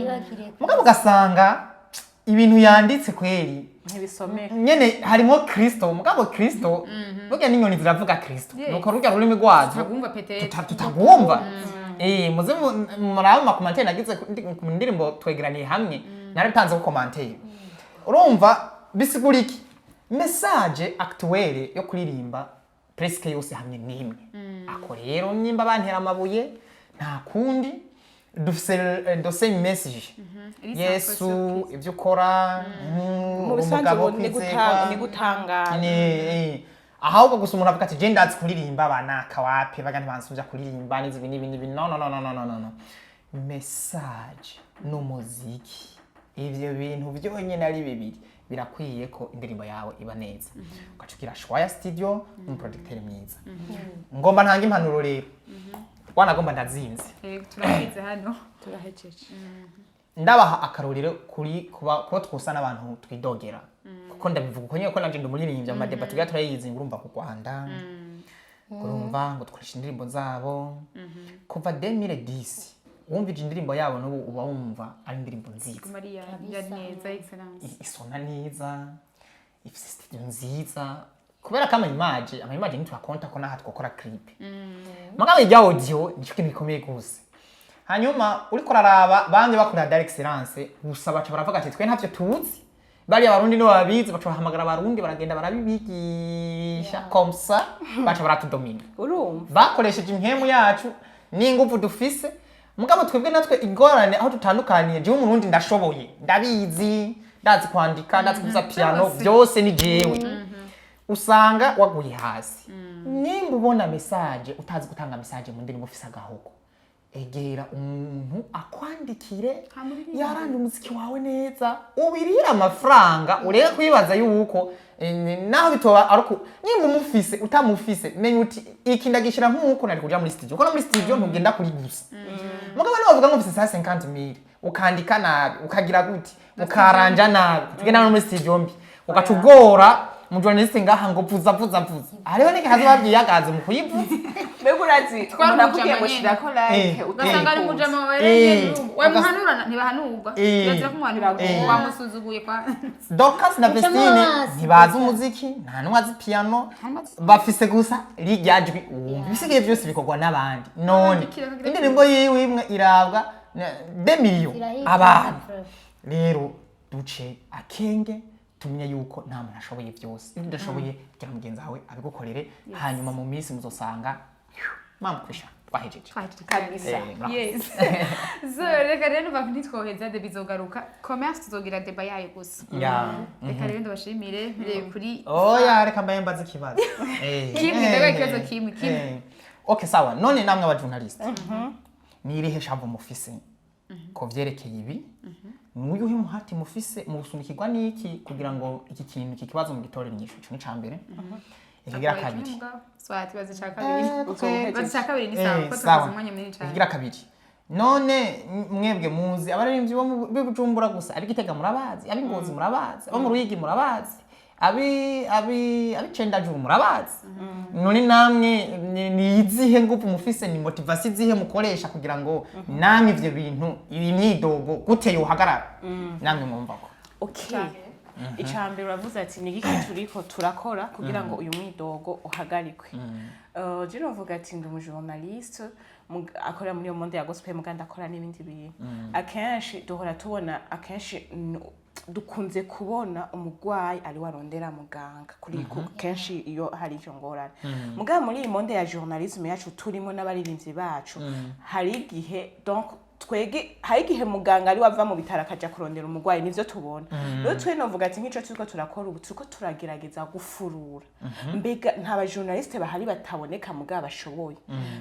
mugabo ugasanga ibintu yanditse kweri ntibisomeka nyene harimo Kristo mugabo Kristo burya n'inyoni ziravuga Kristo nuko rujya rurimi rwazo tutagumva muze muraba mu commentaire nagize ku ndirimbo twegeraniye hamwe narabitanze ku commentaire urumva bisigura iki message actuelle yo kuririmba presque yose hamwe n'imwe ako rero nimba bantera amabuye nta kundi dufise message Yesu ivyo ukora umugabo ni gutangana ahubwo gusa umuntu avuga ati je ndazi kuririmba banaka wapi bagandi bansubya kuririmba n'ibi no message n'umuziki ivyo bintu byonyene ari bibiri birakwiye ko indirimbo yawe iba neza ukacukira shwa ya studio mu producteur mwiza ngomba ntanga impanuro rero wanagomba ndazinze turahize hano turahejeje ndabaha akarorero kuri kuba twusa n'abantu twidogera kuko ndabivuga uko nyine ko nanje ndumuririmbye mu madeba tugira turayizi ngurumva ku Rwanda ngurumva ngo dukoresha indirimbo zabo kuva 2010 wumvije indirimbo yabo n'ubu uba wumva ari indirimbo nziza Maria neza excellence isona neza ifise studio nziza kubera kama image ntitwakonta ko naha twakora clip mugabo ijya audio nicyo kintu gikomeye gose hanyuma uri kuraraba banje bakora direct excellence gusa baca baravuga ati twe ntavyo tuzi bari abarundi no babizi baca bahamagara abarundi baragenda barabibigisha komsa baca baratudomina urumva bakoresheje impemu yacu n'ingufu dufise mugabo twebwe natwe ingorane aho tutandukaniye je umurundi ndashoboye ndabizi ndazi kwandika ndazi kuvuza piano byose ni jewe usanga waguye hasi nimba ubona message utazi gutanga message mu ndirimbo ufise agahoko egera umuntu akwandikire yarandi umuziki wawe neza ubirira amafaranga ureke kwibaza yuko naho bitoba ariko nimba umufise utamufise menya uti iki ndagishira nk'uko nari kuja muri studio kuko muri studio ntugenda kuri gusa mugabo navuga ngo ufise 50,000 ukandika nabi ukagira guti ukaranja nabi tugenda muri studio mbi ukacugora umujournaliste ngaha ngo vuza hariho niki hazobabwiyagaze mu kuyivuza mbega urazi unakugiye ngo shira ko like ugasanga ari mujama wereje we muhanura ntibahanurwa yaza kumuhanura wamusuzuguye kwa Dorcas na Vestine ntibazi umuziki nta n'umwazi piano bafise gusa rijyajwi bisigaye byose bikorwa n'abandi none indirimbo yiwe imwe irabwa 2 million abantu rero duce akenge tumenye yuko nta muntu ashoboye byose ibyo udashoboye kugira mugenzi wawe abigukorere hanyuma mu minsi muzosanga mama kwisha twahejeje kabisa yes so reka rero bavuga ntitwoheza de bizogaruka commerce tuzogira deba yayo gusa reka rero ndabashimire kuri oya reka mbaye mbaze ikibazo kimwe ndaga ikibazo kimwe okay sawa none namwe aba journalist n'irihe shavu mufise ko vyerekeye ibi n'uyuhe muhati mufise mu gusunikirwa n'iki kugira ngo iki kintu iki kibazo mu gitorera inyishu ico ni cambere ikigira kabiri swati bazica kabiri ni sawa ko sawa. tumaze umwanya munini cyane ikigira kabiri none mwebwe muzi abaririmbyi bo mu Bujumbura gusa ari Gitega murabazi abi Ngozi murabazi abo mu Ruyigi murabazi abi Cendajuru murabazi none namwe ni izihe ngufu mufise ni motivation izihe mukoresha kugira ngo namwe ivyo bintu ibi myidogo gute yohagarara namwe mwumva ko okay icambere uravuze ati ni iki turiko turakora kugira ngo uyu mwidogo uhagarikwe je novuga ati ndi umujournaliste akora muri monde ya gospel muganda akora n'ibindi bintu akenshi duhora tubona akenshi dukunze kubona umugwayi ari warondera muganga kuri kenshi iyo hari icyo ngorane mugabo muri iyi monde ya journalisme yacu turimo n'abaririmbyi bacu hari igihe donc twege hari igihe muganga ari wava mu bitaro akaja kurondera umugwayi nivyo tubona rero twe novuga ati nk'ico turiko turakora ubu turiko turagerageza gufurura mbega nta ba journaliste bahari bataboneka mugabo bashoboye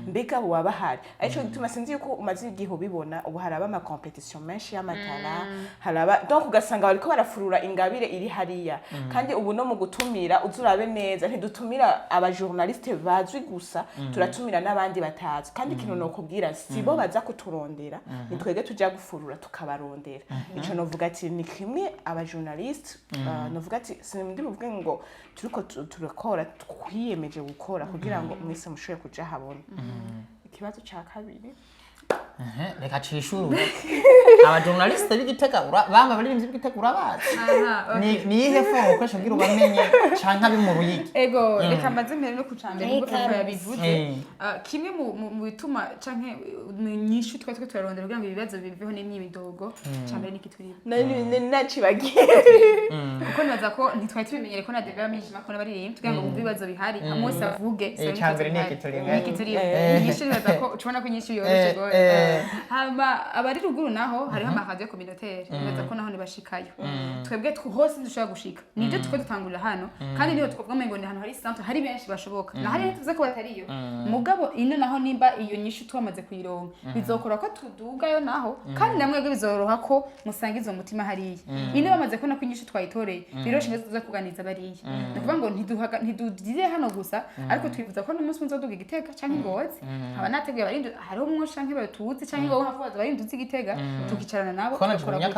mbega bo bahari arico gituma sinzi yuko umaze igihe ubibona ubu haraba ama competition menshi y'amatara haraba donc ugasanga bariko barafurura ingabire iri hariya kandi ubu no mu gutumira uzurabe neza ntidutumira aba journaliste bazwi gusa turatumira n'abandi batazi kandi ikintu no kubwira sibo baza kuturondera nitwege tujya gufurura tukabarondera ico novuga ati ni kimwe aba journaliste novuga ati sinindi muvuge ngo turiko turakora twiyemeje gukora kugira ngo mwese mushoye kuja habona ikibazo ca kabiri reka cishuru aba journaliste b'Igitega bamba baririmbyi b'Igitega urabazi ni ihe fo ukoresha kugira ubamenye canka bi mu Ruyigi ego reka maze mbere no kucambere ngo papa yabivuze kimwe mu bituma canke nyishu twatwe turarondera kugira ngo ibibazo biveho n'imyidogo cambere nikituriba nacibagiye kuko nibaza ko ntitwari tubimenyere ko na abamenyeshamakuru baririmbyi kugira ngo bumve ibibazo bihari amose avuge cambere nikituriba nyishu nibaza ko ucubona ko nyishu yoroshe goye hama abari ruguru naho hariho amahadiyo communautaire nibaza ko naho nibashikayo twebwe hose dushobora gushika nibyo tuko dutangurira hano kandi niho twovuga ngo ni hano hari centre hari benshi bashoboka na hari tuze ko batariyo mugabo ino naho nimba iyo nyishu twamaze kuyironka bizokora ko tudugayo naho kandi namwebwe bizoroha ko musangiza umutima hariya ino bamaze ko nako inyishu twayitoreye biroshe neza tuza kuganiza bariya ndakuvuga ngo ntidugire hano gusa ariko twifuza ko n'umunsi nzoduga Igitega canke Ngozi aba nateguye barindi hariho umwosha nke batuzi canke ngo hafuza barindi uzi Igitega tukicarana nabo tukora gutya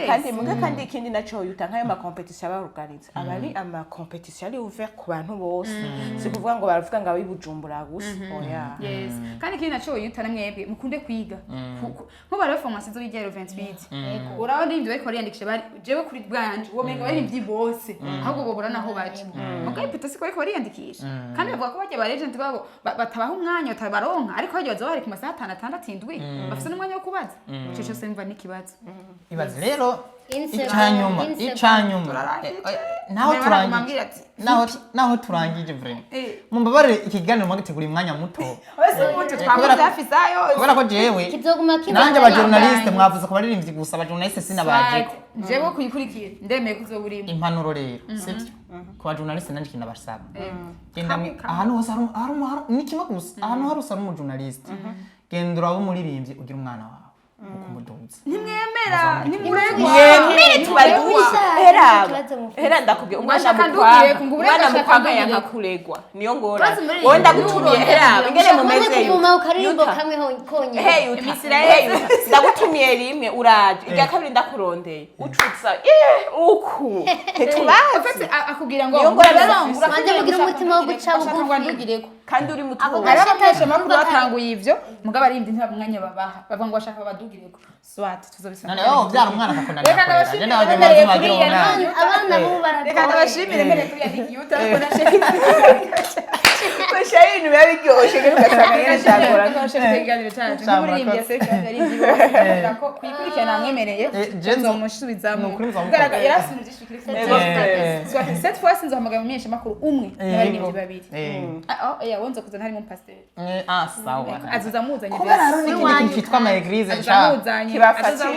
kandi muga kandi ikindi naco yuta nkayo ma competition abaruganiza abari ama competition ari ouvert ku bantu bose si kuvuga ngo baravuga ngo abibujumbura gusa oya yes kandi ikindi naco yuta namwebwe mukunde kwiga nko bari formation zo bijyero 28 urabona ibyo bariko bariyandikisha bari jewe kuri bwanje wo menga bari ibyi bose ahubwo bobura naho baje mugaye pita siko bariko bariyandikisha kandi bavuga ko bajya ba agent babo batabaho umwanya utabaronka ariko bajya bazo bari ku masaha 6 bafite n'umwanya wo kubaza cyo cyose mva n'ikibazo ibaze rero icanyuma naho turangije vraiment mumbabarire ikiganiro mwagitegura imwanya muto kubera ko jewe nanje aba journaliste mwavuze ko baririmbyi gusa aba journaliste sinabajeko jewe kuyikurikira ndemeye kuzoburimo impanuro rero sivyo ku ba journaliste nanje kinabasaba genda ahantu hose hari ni kimwe gusa ahantu hari usara umu journaliste genda uraba umuririmbyi ugira umwana wawe ukumuduza nimwemera nimwemere tubaduza hera ndakubwiye umwana mukwaga yankakuregwa niyo ngora wowe ndagutumiye hera ingene mumeze ndagutumiye rimwe uraje irya kabiri ndakurondeye ucutsa uku ntitubazi akubwira ngo manje mugira umutima wo guca bugufi kandi uri muto abamenyeshamakuru batanguye ivyo mugabo ari indi ntibamwanya babaha bavuga ngo bashaka badugireko swat tuzobisana none byara umwana akakunda reka ndabashimire abana bo barakora reka ndabashimire mbere kuri yandikiyuta ko nashaka Bashari ibintu biba biryoshye rero ugasanga nyine cyagora ikiganiro cyacu n'umuririmbyi yasekanye ari igihe ko kuyikurikirana namwemereye nzomushubizamo kugaragara yarasubije ishikire cette fois nzohamagara umumenyeshamakuru umwe n'abaririmbyi babiri wonze kuzana harimo pasteur sawa azuzamuzanye kubera kitwa ama eglise kibafatisha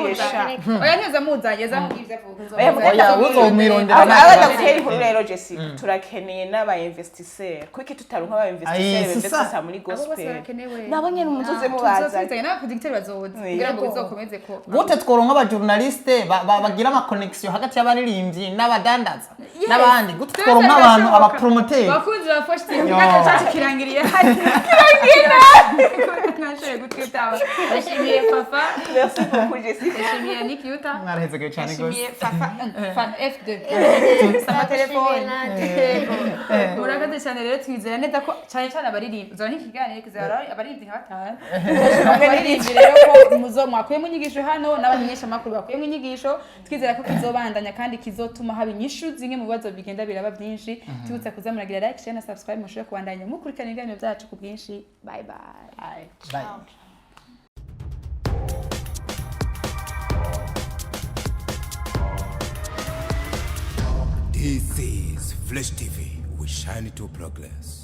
oya ntuzamuzanye zamubwize oya uzomwirondera abana gutera inkuru rero Jessica turakeneye n'aba investisseur kuko tutaronka aba investisseurs b'indesa muri abo bose gospel barakenewe nabo nyene muzoze mubaza n'abaproducteurs bazoza kugira ngo bizokomeze ko gute tworonka abajournaliste bagira ama connection hagati y'abaririmbyi n'abadandaza n'abandi gute tworonka abantu abapromoter bakunzi ba Fresh TV kandi cyacu kirangiriye nashoye gutwitaba bashimiye Fafa merci beaucoup Jessica bashimiye Nikyuta mwaraheze cyane gose bashimiye Fafa fan F2 sama telefone murakaze cyane rero twizera neza ko cyane cyane abaririmbi uzora n'ikiganiro kizara abaririmbi nka batanu abaririmbi rero ko muzo mwakuyemo inyigisho hano n'abamenyeshamakuru bakuyemo inyigisho twizera ko kizobandanya kandi kizotuma haba inyishu zimwe mu bibazo bigenda biraba byinshi tubutse kuzamuragira like share na subscribe mushobora kubandanya mukurikirana ibiganiro byacu ku bwinshi bye bye This is Flash TV. We shine to progress.